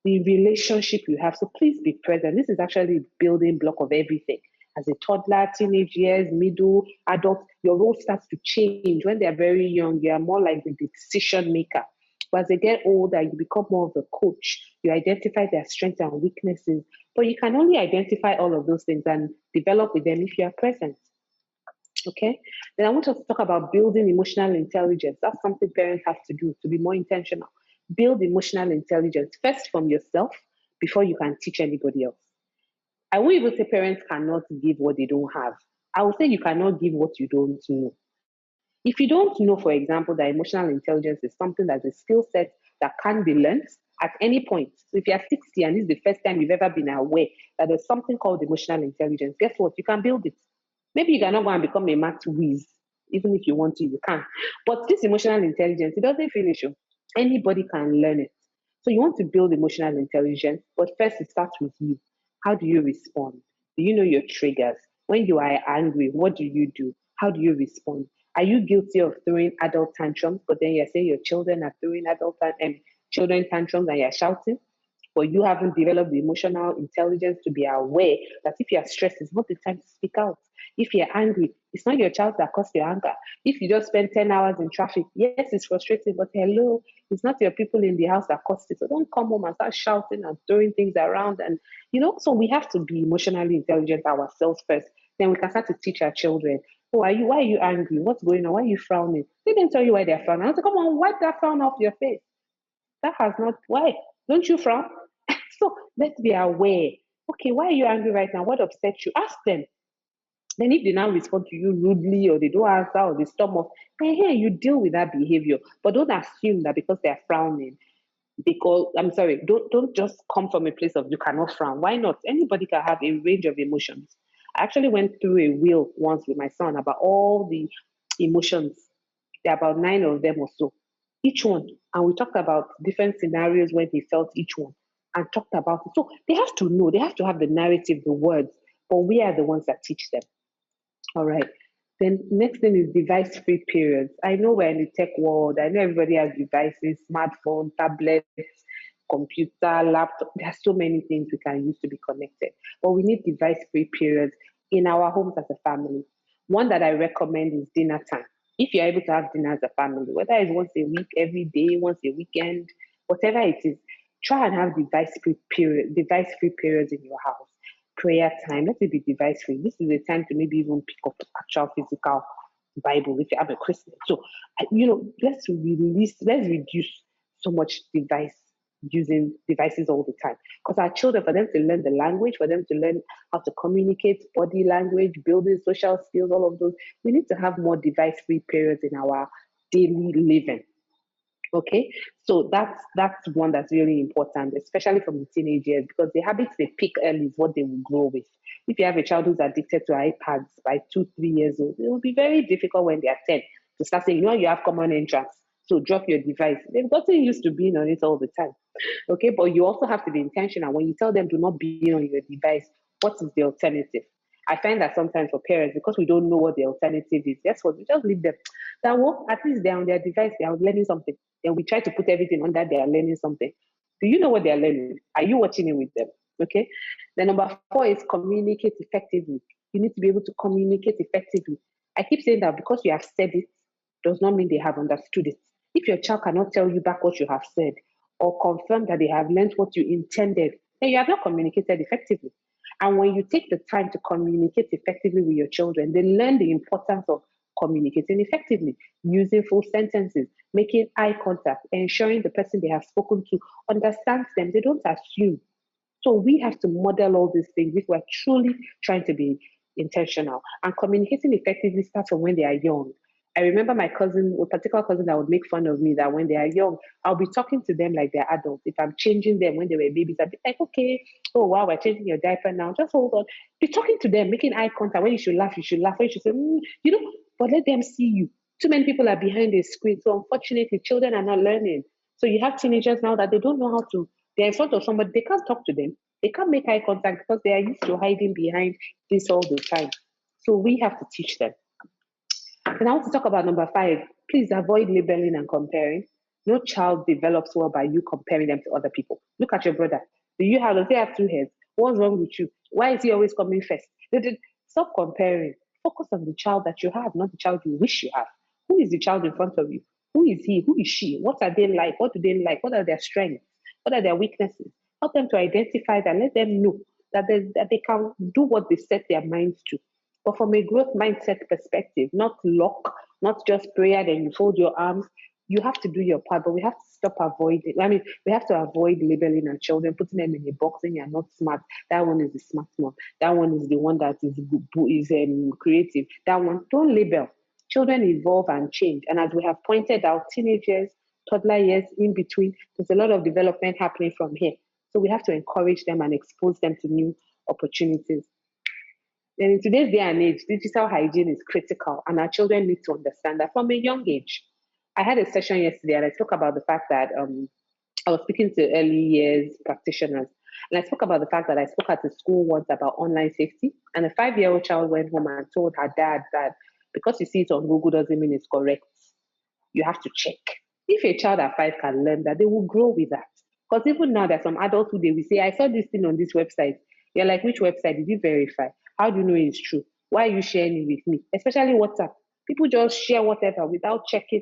the relationship you have. So please be present. This is actually a building block of everything. As a toddler, teenage years, middle, adult, your role starts to change. When they're very young, you are more like the decision maker. But as they get older, you become more of a coach. You identify their strengths and weaknesses. But you can only identify all of those things and develop with them if you are present. Okay? Then I want us to talk about building emotional intelligence. That's something parents have to do to be more intentional. Build emotional intelligence first from yourself before you can teach anybody else. I won't even say parents cannot give what they don't have. I will say you cannot give what you don't know. If you don't know, for example, that emotional intelligence is something that's a skill set that can be learned at any point. So if you're 60 and this is the first time you've ever been aware that there's something called emotional intelligence, guess what? You can build it. Maybe you cannot go and become a math whiz. Even if you want to, you can. But this emotional intelligence, it doesn't finish you. Anybody can learn it. So you want to build emotional intelligence, but first it starts with you. How do you respond? Do you know your triggers? When you are angry, what do you do? How do you respond? Are you guilty of throwing adult tantrums, but then you're saying your children are throwing children tantrums and you're shouting? But you haven't developed the emotional intelligence to be aware that if you're stressed, it's not the time to speak out. If you're angry, it's not your child that caused your anger. If you just spend 10 hours in traffic, yes, it's frustrating, but hello, it's not your people in the house that caused it. So don't come home and start shouting and throwing things around. And, so we have to be emotionally intelligent ourselves first. Then we can start to teach our children. Why are you angry? What's going on? Why are you frowning? They didn't tell you why they're frowning. I say, come on, wipe that frown off your face. That has not, why? Don't you frown? So let's be aware. Okay, why are you angry right now? What upset you? Ask them. Then if they now respond to you rudely or they don't answer or they storm off, then hey, you deal with that behavior. But don't assume that because they're frowning, don't just come from a place of you cannot frown. Why not? Anybody can have a range of emotions. I actually went through a wheel once with my son about all the emotions. There are about 9 of them or so. Each one. And we talked about different scenarios when he felt each one and talked about it. So they have to know, they have to have the narrative, the words, but we are the ones that teach them. All right. Then next thing is device-free periods. I know we're in the tech world. I know everybody has devices, smartphone, tablets, computer, laptop. There are so many things we can use to be connected. But we need device-free periods in our homes as a family. One that I recommend is dinner time. If you're able to have dinner as a family, whether it's once a week, every day, once a weekend, whatever it is, try and have device free periods in your house. Prayer time, let it be device free. This is the time to maybe even pick up actual physical Bible if you have a Christian. So, let's reduce so much using devices all the time. Because our children, for them to learn the language, for them to learn how to communicate, body language, building social skills, all of those, we need to have more device free periods in our daily living. Okay, so that's one that's really important, especially from the teenage years, because the habits they pick early is what they will grow with. If you have a child who's addicted to iPads by 2, 3 years old, it will be very difficult when they are 10 to start saying, you have common entrance, so drop your device. They've gotten used to being on it all the time. Okay, but you also have to be intentional when you tell them do not be on your device. What is the alternative? I find that sometimes for parents, because we don't know what the alternative is, that's what we just leave them. That well, at least they're on their device, they are learning something. Then we try to put everything under they are learning something. Do you know what they are learning? Are you watching it with them? Okay. Then number 4 is communicate effectively. You need to be able to communicate effectively. I keep saying that because you have said it does not mean they have understood it. If your child cannot tell you back what you have said or confirm that they have learned what you intended, then you have not communicated effectively. And when you take the time to communicate effectively with your children, they learn the importance of communicating effectively, using full sentences, making eye contact, ensuring the person they have spoken to understands them. They don't assume. So we have to model all these things if we're truly trying to be intentional. And communicating effectively starts from when they are young. I remember my cousin, a particular cousin that would make fun of me that when they are young, I'll be talking to them like they're adults. If I'm changing them when they were babies, I'd be like, okay, oh wow, we're changing your diaper now. Just hold on. Be talking to them, making eye contact. When you should laugh, you should laugh. When you should say, but let them see you. Too many people are behind the screen. So unfortunately, children are not learning. So you have teenagers now that they don't know how to, they're in front of somebody, they can't talk to them. They can't make eye contact because they are used to hiding behind this all the time. So we have to teach them. And I want to talk about number 5. Please avoid labeling and comparing. No child develops well by you comparing them to other people. Look at your brother. Does he have 2 heads? What's wrong with you? Why is he always coming first? Stop comparing. Focus on the child that you have, not the child you wish you have. Who is the child in front of you? Who is he? Who is she? What are they like? What do they like? What are their strengths? What are their weaknesses? Help them to identify that. Let them know that they can do what they set their minds to. But from a growth mindset perspective, not luck, not just prayer, then you fold your arms. You have to do your part, but we have to stop avoiding. We have to avoid labeling our children, putting them in a box saying you're not smart. That one is the smart one. That one is the one that is creative. That one, don't label. Children evolve and change. And as we have pointed out, teenagers, toddler years, in between, there's a lot of development happening from here. So we have to encourage them and expose them to new opportunities. And in today's day and age, digital hygiene is critical, and our children need to understand that from a young age. I had a session yesterday, and I spoke about the fact that I was speaking to early years practitioners, and I spoke about the fact that I spoke at a school once about online safety, and a 5-year-old child went home and told her dad that because you see it on Google doesn't mean it's correct. You have to check. If a child at 5 can learn that, they will grow with that. Because even now, there's some adults who they will say, I saw this thing on this website. You're like, which website did you verify? How do you know it's true? Why are you sharing it with me? Especially WhatsApp. People just share whatever without checking.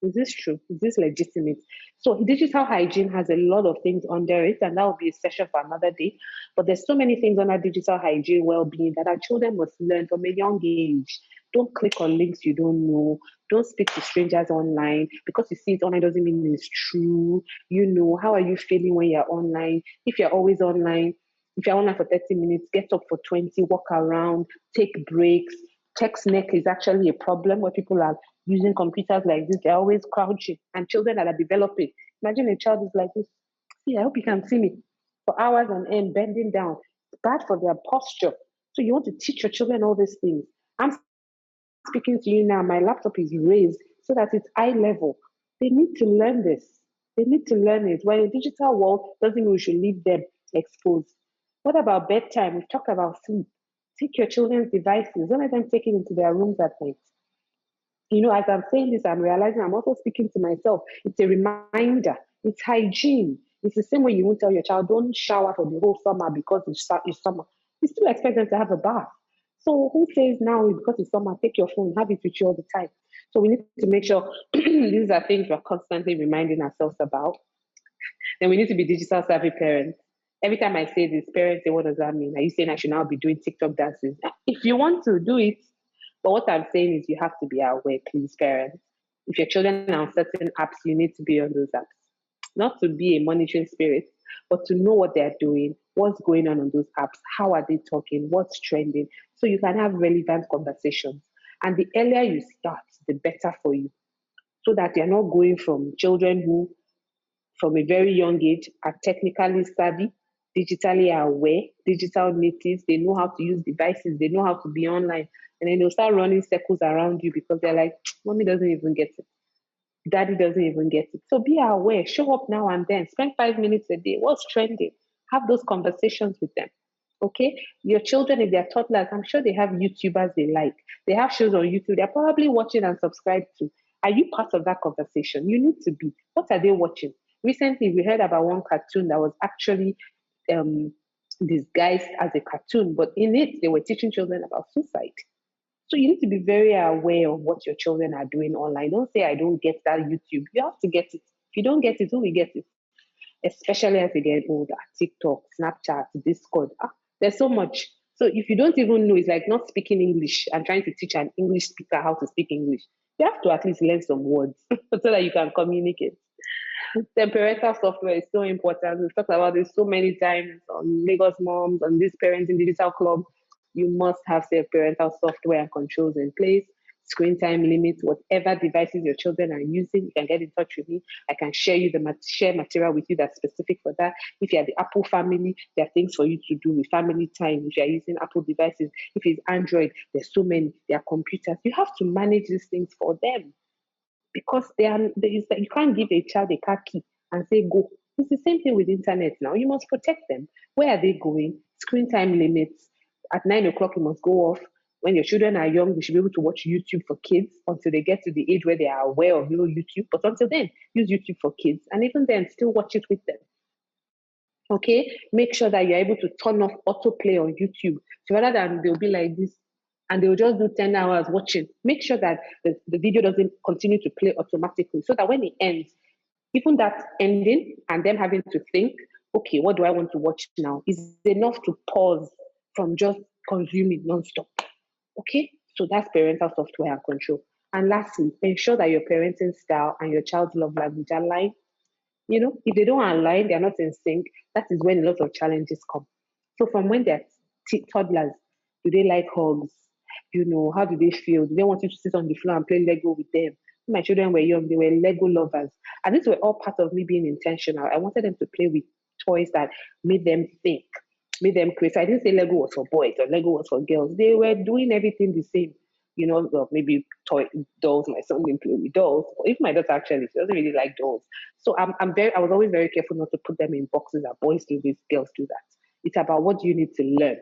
Is this true? Is this legitimate? So digital hygiene has a lot of things under it, and that will be a session for another day. But there's so many things under digital hygiene well-being that our children must learn from a young age. Don't click on links you don't know. Don't speak to strangers online. Because you see it online doesn't mean it's true. How are you feeling when you're online? If you're always online, if you're online for 30 minutes, get up for 20, walk around, take breaks. Text neck is actually a problem where people are using computers like this. They're always crouching, and children that are developing. Imagine a child is like this. See, I hope you can see me for hours on end, bending down. It's bad for their posture. So you want to teach your children all these things. I'm speaking to you now. My laptop is raised so that it's eye level. They need to learn this. They need to learn it. When a digital world doesn't mean we should leave them exposed. What about bedtime? We've talked about sleep. Take your children's devices. Don't let them take it into their rooms at night. As I'm saying this, I'm realizing I'm also speaking to myself. It's a reminder. It's hygiene. It's the same way you won't tell your child, don't shower for the whole summer because it's summer. You still expect them to have a bath. So who says now because it's summer, take your phone, have it with you all the time? So we need to make sure these are things we're constantly reminding ourselves about. Then we need to be digital savvy parents. Every time I say this, parents say, what does that mean? Are you saying I should now be doing TikTok dances? If you want to do it, but what I'm saying is you have to be aware, please, parents. If your children are on certain apps, you need to be on those apps. Not to be a monitoring spirit, but to know what they're doing, what's going on those apps, how are they talking, what's trending, so you can have relevant conversations. And the earlier you start, the better for you, so that you're not going from children who from a very young age are technically savvy, digitally aware, digital natives. They know how to use devices, they know how to be online. And then they'll start running circles around you because they're like, mommy doesn't even get it. Daddy doesn't even get it. So be aware, show up now and then, spend 5 minutes a day. What's trending? Have those conversations with them. Okay? Your children, if they're toddlers, I'm sure they have YouTubers they like. They have shows on YouTube. They're probably watching and subscribed to. Are you part of that conversation? You need to be. What are they watching? Recently, we heard about one cartoon that was actually um, disguised as a cartoon, but in it, they were teaching children about suicide. So you need to be very aware of what your children are doing online. Don't say, I don't get that YouTube. You have to get it. If you don't get it, who will get it? Especially as they get older. TikTok, Snapchat, Discord. There's so much. So if you don't even know, it's like not speaking English and trying to teach an English speaker how to speak English. You have to at least learn some words so that you can communicate. Then parental software is so important. We've talked about this so many times on LagosMums, on this Parenting Digital Club. You must have safe parental software and controls in place, screen time limits, whatever devices your children are using. You can get in touch with me. I can share you share material with you that's specific for that. If you're the Apple family, there are things for you to do with family time. If you're using Apple devices, if it's Android, there's so many. There are computers. You have to manage these things for them because you can't give a child a car key and say go. It's the same thing with internet now. You must protect them. Where are they going? Screen time limits. At 9 o'clock, you must go off. When your children are young, they should be able to watch YouTube for kids until they get to the age where they are aware of real YouTube. But until then, use YouTube for kids. And even then, still watch it with them. Okay? Make sure that you're able to turn off autoplay on YouTube. So rather than they'll be like this, and they'll just do 10 hours watching. Make sure that the video doesn't continue to play automatically so that when it ends, even that ending and them having to think, okay, what do I want to watch now, is enough to pause from just consuming nonstop. Okay? So that's parental software and control. And lastly, ensure that your parenting style and your child's love language align. If they don't align, they're not in sync, that is when a lot of challenges come. So from when they're toddlers, do they like hugs? How do they feel? Do they want you to sit on the floor and play Lego with them? When my children were young, they were Lego lovers. And these were all part of me being intentional. I wanted them to play with toys that made them think, made them create. So I didn't say Lego was for boys or Lego was for girls. They were doing everything the same. Well, maybe toy dolls. My son didn't play with dolls. Even my daughter actually, she doesn't really like dolls. So I was always very careful not to put them in boxes that boys do this, girls do that. It's about what you need to learn.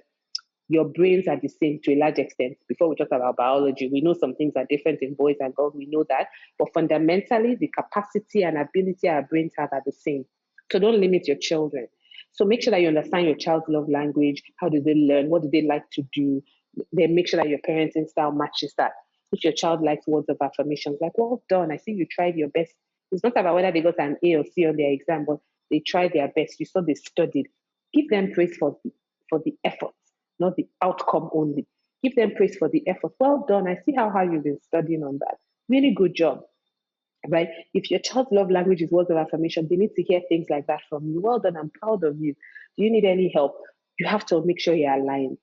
Your brains are the same to a large extent. Before we talk about biology, we know some things are different in boys and girls. We know that. But fundamentally, the capacity and ability our brains have are the same. So don't limit your children. So make sure that you understand your child's love language. How do they learn? What do they like to do? Then make sure that your parenting style matches that. If your child likes words of affirmation, like, well done, I see you tried your best. It's not about whether they got an A or C on their exam, but they tried their best. You saw they studied. Give them praise for the effort, not the outcome only. Give them praise for the effort. Well done. I see how hard you've been studying on that. Really good job. Right? If your child's love language is words of affirmation, they need to hear things like that from you. Well done. I'm proud of you. Do you need any help? You have to make sure you're aligned.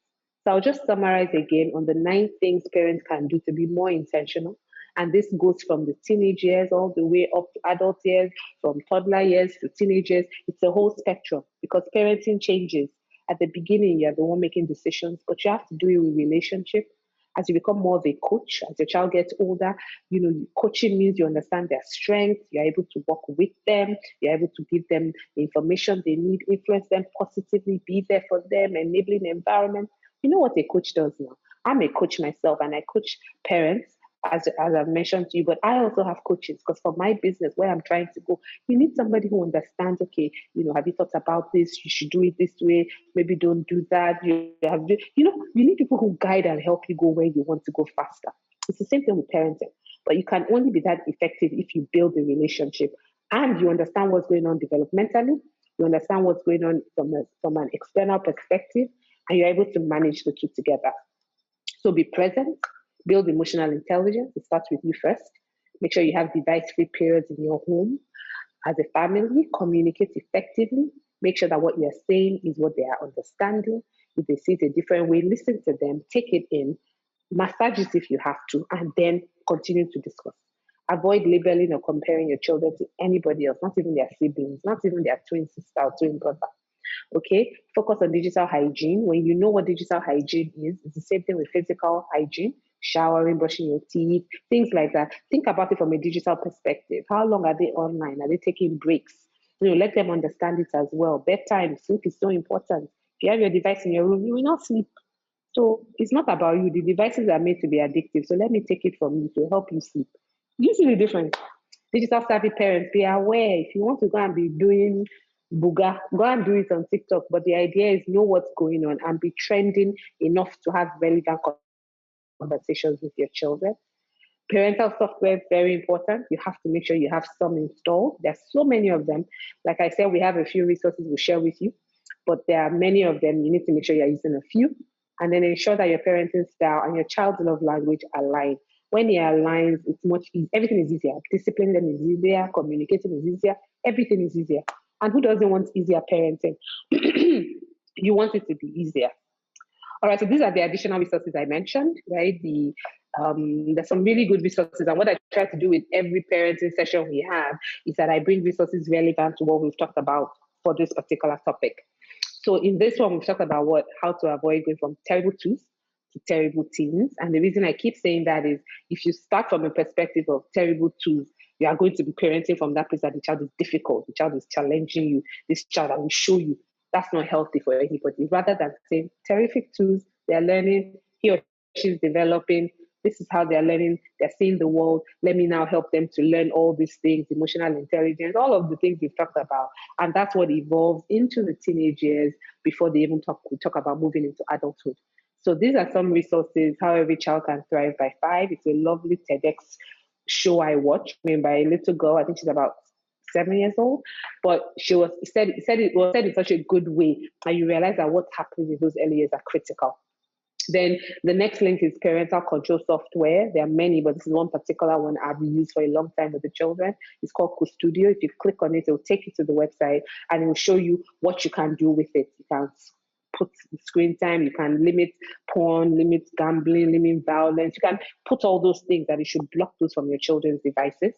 So I'll just summarize again on the 9 things parents can do to be more intentional. And this goes from the teenage years all the way up to adult years, from toddler years to teenage years. It's a whole spectrum because parenting changes. At the beginning, you're the one making decisions, but you have to do it with relationship. As you become more of a coach, as your child gets older, coaching means you understand their strengths, you're able to work with them, you're able to give them the information they need, influence them positively, be there for them, enabling environment. You know what a coach does now? I'm a coach myself and I coach parents, as I've mentioned to you, but I also have coaches because for my business, where I'm trying to go, you need somebody who understands, okay, have you thought about this? You should do it this way. Maybe don't do that. You need people who guide and help you go where you want to go faster. It's the same thing with parenting. But you can only be that effective if you build a relationship and you understand what's going on developmentally, you understand what's going on from an external perspective, and you're able to manage the two together. So be present, build emotional intelligence. It starts with you first. Make sure you have device-free periods in your home. As a family, communicate effectively. Make sure that what you're saying is what they are understanding. If they see it a different way, listen to them, take it in, massage it if you have to, and then continue to discuss. Avoid labeling or comparing your children to anybody else, not even their siblings, not even their twin sister or twin brother. Okay, focus on digital hygiene. When you know what digital hygiene is, it's the same thing with physical hygiene, showering, brushing your teeth, things like that. Think about it from a digital perspective. How long are they online? Are they taking breaks? Let them understand it as well. Bedtime, sleep is so important. If you have your device in your room, you will not sleep. So it's not about you. The devices are made to be addictive. So let me take it from you to help you sleep. You see the difference. Digital savvy parents, be aware. If you want to go and be doing booga, go and do it on TikTok. But the idea is know what's going on and be trending enough to have relevant conversations with your children. Parental software is very important. You have to make sure you have some installed. There's so many of them. Like I said, we have a few resources we'll share with you, but there are many of them. You need to make sure you're using a few, and then ensure that your parenting style and your child's love language align. When it aligns, it's much easier. Everything is easier. Disciplining them is easier. Communicating is easier. Everything is easier. And who doesn't want easier parenting? You want it to be easier. All right, so these are the additional resources I mentioned, right? There's some really good resources, and what I try to do with every parenting session we have is that I bring resources relevant to what we've talked about for this particular topic. So in this one, we've talked about how to avoid going from terrible twos to terrible teens. And the reason I keep saying that is if you start from a perspective of terrible twos, you are going to be parenting from that place that the child is difficult, the child is challenging you, this child I will show you. That's not healthy for anybody. Rather than saying terrific twos, they're learning, he or she is developing, this is how they're learning, they're seeing the world. Let me now help them to learn all these things, emotional intelligence, all of the things we've talked about. And that's what evolves into the teenage years before they even talk about moving into adulthood. So these are some resources, How Every Child Can Thrive by 5. It's a lovely TEDx show I watched, made by a little girl. I think she's about 7 years old, but she was said it was said in such a good way, and you realize that what's happening in those early years are critical. Then the next link is parental control software. There are many, but this is one particular one I've used for a long time with the children. It's called Custodio. If you click on it, it will take you to the website and it will show you what you can do with it. You can put screen time, you can limit porn, limit gambling, limit violence. You can put all those things that it should block those from your children's devices.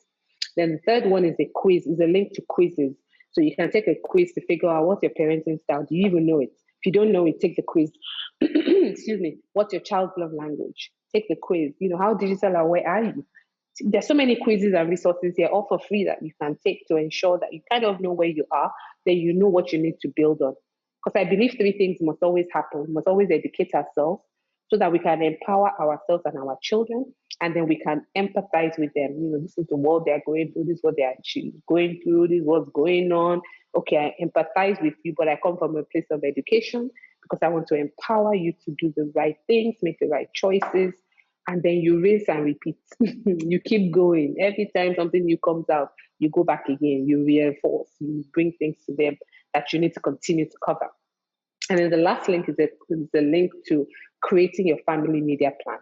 Then the third one is a quiz, is a link to quizzes. So you can take a quiz to figure out what's your parenting style. Do you even know it? If you don't know it, take the quiz. Excuse me. What's your child's love language? Take the quiz. How digital aware are you? There's so many quizzes and resources here, all for free, that you can take to ensure that you kind of know where you are, then you know what you need to build on. Because I believe three things must always happen. We must always educate ourselves so that we can empower ourselves and our children, and then we can empathize with them. This is the world they're going through, this is what they're going through, this is what's going on. Okay, I empathize with you, but I come from a place of education because I want to empower you to do the right things, make the right choices, and then you rinse and repeat. You keep going. Every time something new comes out, you go back again, you reinforce, you bring things to them that you need to continue to cover. And then the last link is a link to creating your family media plan.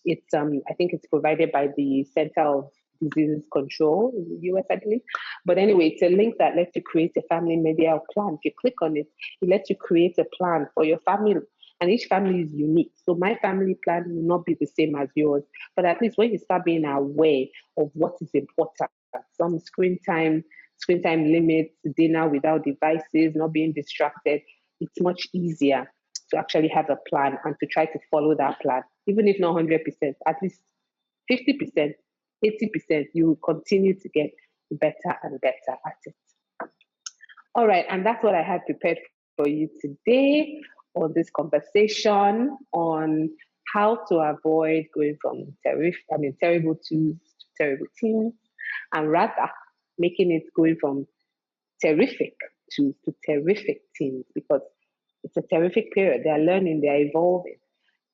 It's I think it's provided by the Center of Disease Control in the US, I believe. But anyway, it's a link that lets you create a family media plan. If you click on it, it lets you create a plan for your family. And each family is unique. So my family plan will not be the same as yours. But at least when you start being aware of what is important, some screen time limits, dinner without devices, not being distracted, it's much easier to actually have a plan and to try to follow that plan. Even if not 100%, at least 50%, 80%, you will continue to get better and better at it. All right, and that's what I had prepared for you today on this conversation on how to avoid going from terrible twos to terrible teens, and rather making it going from terrific twos to terrific teens, because it's a terrific period. They're learning, they're evolving.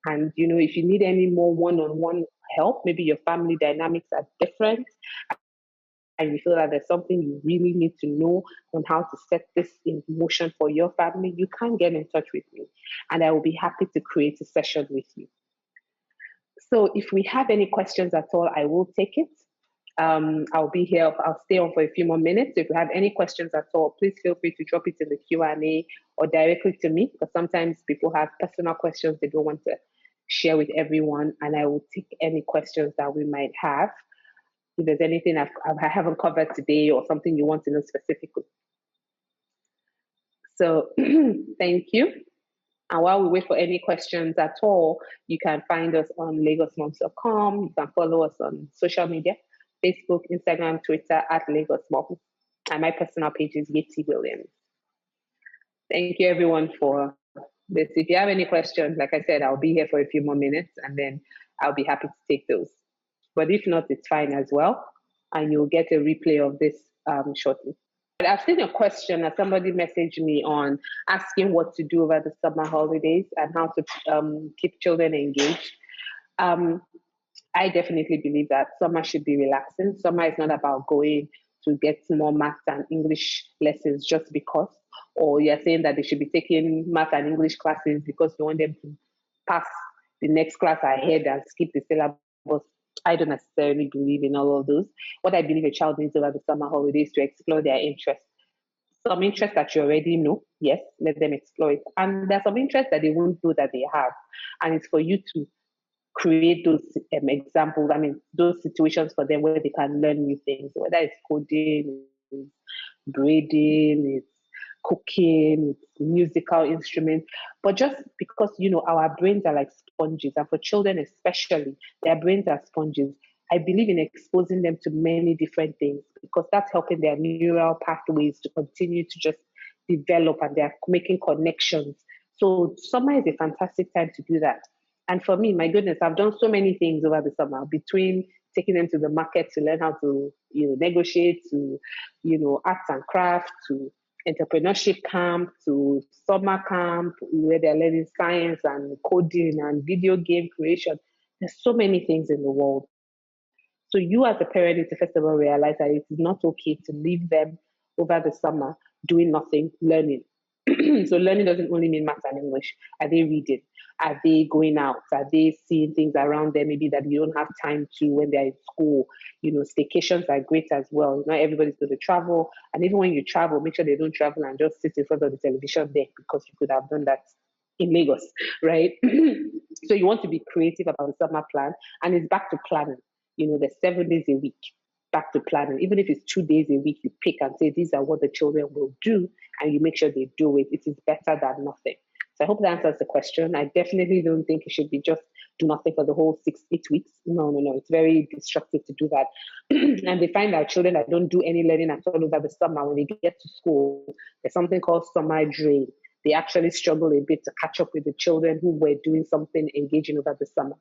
And if you need any more one-on-one help. Maybe your family dynamics are different and you feel that there's something you really need to know on how to set this in motion for your family, you can get in touch with me and I will be happy to create a session with you. So if we have any questions at all, I will take it. I'll be here. I'll stay on for a few more minutes. If you have any questions at all, please feel free to drop it in the Q&A or directly to me, because sometimes people have personal questions they don't want to share with everyone, and I will take any questions that we might have. If there's anything I haven't covered today or something you want to know specifically. So thank you. And while we wait for any questions at all, you can find us on LagosMums.com. You can follow us on social media, Facebook, Instagram, Twitter at LagosMums. And my personal page is Yetty Williams. Thank you everyone for this. If you have any questions, like I said, I'll be here for a few more minutes and then I'll be happy to take those. But if not, it's fine as well. And you'll get a replay of this shortly. But I've seen a question that somebody messaged me on asking what to do over the summer holidays and how to keep children engaged. I definitely believe that summer should be relaxing. Summer is not about going to get more math and English lessons just because, or you're saying that they should be taking math and English classes because you want them to pass the next class ahead and skip the syllabus. I don't necessarily believe in all of those. What I believe a child needs over the summer holidays to explore their interests. Some interests that you already know, yes, let them explore it. And there's some interests that they won't know that they have. And it's for you to create those examples, those situations for them where they can learn new things, whether it's coding, it's braiding, it's cooking, it's musical instruments. But just because, our brains are like sponges, and for children especially, their brains are sponges. I believe in exposing them to many different things because that's helping their neural pathways to continue to just develop, and they're making connections. So summer is a fantastic time to do that. And for me, my goodness, I've done so many things over the summer, between taking them to the market to learn how to, negotiate, to, arts and crafts, to entrepreneurship camp, to summer camp where they're learning science and coding and video game creation. There's so many things in the world. So you as a parent need to first of all realize that it is not okay to leave them over the summer doing nothing, learning. So learning doesn't only mean math and English. Are they reading? Are they going out? Are they seeing things around them maybe that you don't have time to when they're in school? Staycations are great as well. Not everybody's going to travel. And even when you travel, make sure they don't travel and just sit in front of the television there, because you could have done that in Lagos, right? So you want to be creative about the summer plan, and it's back to planning. There's 7 days a week. Back to planning. Even if it's 2 days a week, you pick and say, these are what the children will do, and you make sure they do it. It is better than nothing. So I hope that answers the question. I definitely don't think it should be just do nothing for the whole 6-8 weeks. No. It's very destructive to do that. And they find that children that don't do any learning at all over the summer, when they get to school, there's something called summer drain. They actually struggle a bit to catch up with the children who were doing something engaging over the summer.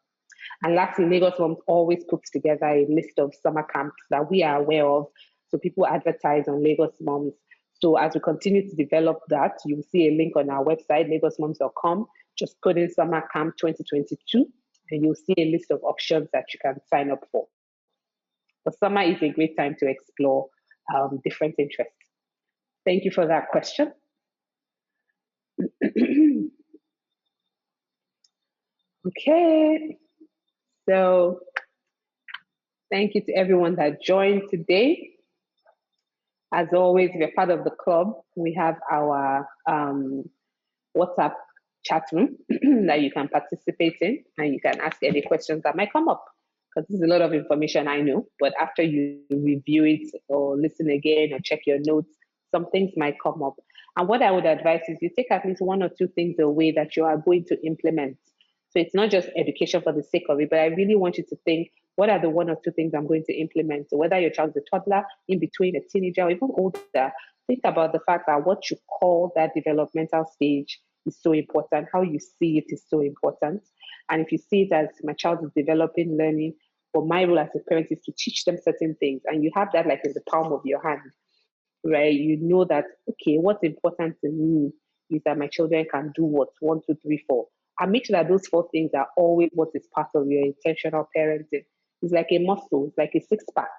And lastly, LagosMums always puts together a list of summer camps that we are aware of. So people advertise on LagosMums. So as we continue to develop that, you'll see a link on our website, LagosMums.com. Just put in Summer Camp 2022, and you'll see a list of options that you can sign up for. But summer is a great time to explore different interests. Thank you for that question. Okay. So thank you to everyone that joined today. As always, if you're part of the club, we have our WhatsApp chat room that you can participate in, and you can ask any questions that might come up, because this is a lot of information, I know, but after you review it or listen again or check your notes, some things might come up. And what I would advise is you take at least 1 or 2 things away that you are going to implement. So it's not just education for the sake of it, but I really want you to think, what are the 1 or 2 things I'm going to implement? So whether your child's a toddler, in between, a teenager, or even older, think about the fact that what you call that developmental stage is so important. How you see it is so important. And if you see it as my child is developing, learning, but my role as a parent is to teach them certain things, and you have that like in the palm of your hand, right? You know that, okay, what's important to me is that my children can do what? 1, 2, 3, 4. and make sure that those 4 things are always what is part of your intentional parenting. It's like a muscle, it's like a six-pack,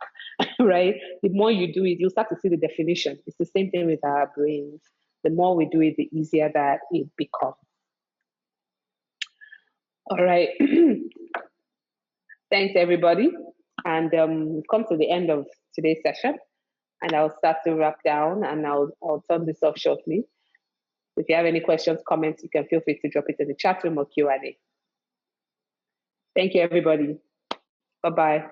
right? The more you do it, you'll start to see the definition. It's the same thing with our brains. The more we do it, the easier that it becomes. All right. Thanks, everybody. And we've come to the end of today's session. And I'll start to wrap down, and I'll turn this off shortly. If you have any questions, comments, you can feel free to drop it in the chat room or Q&A. Thank you, everybody. Bye-bye.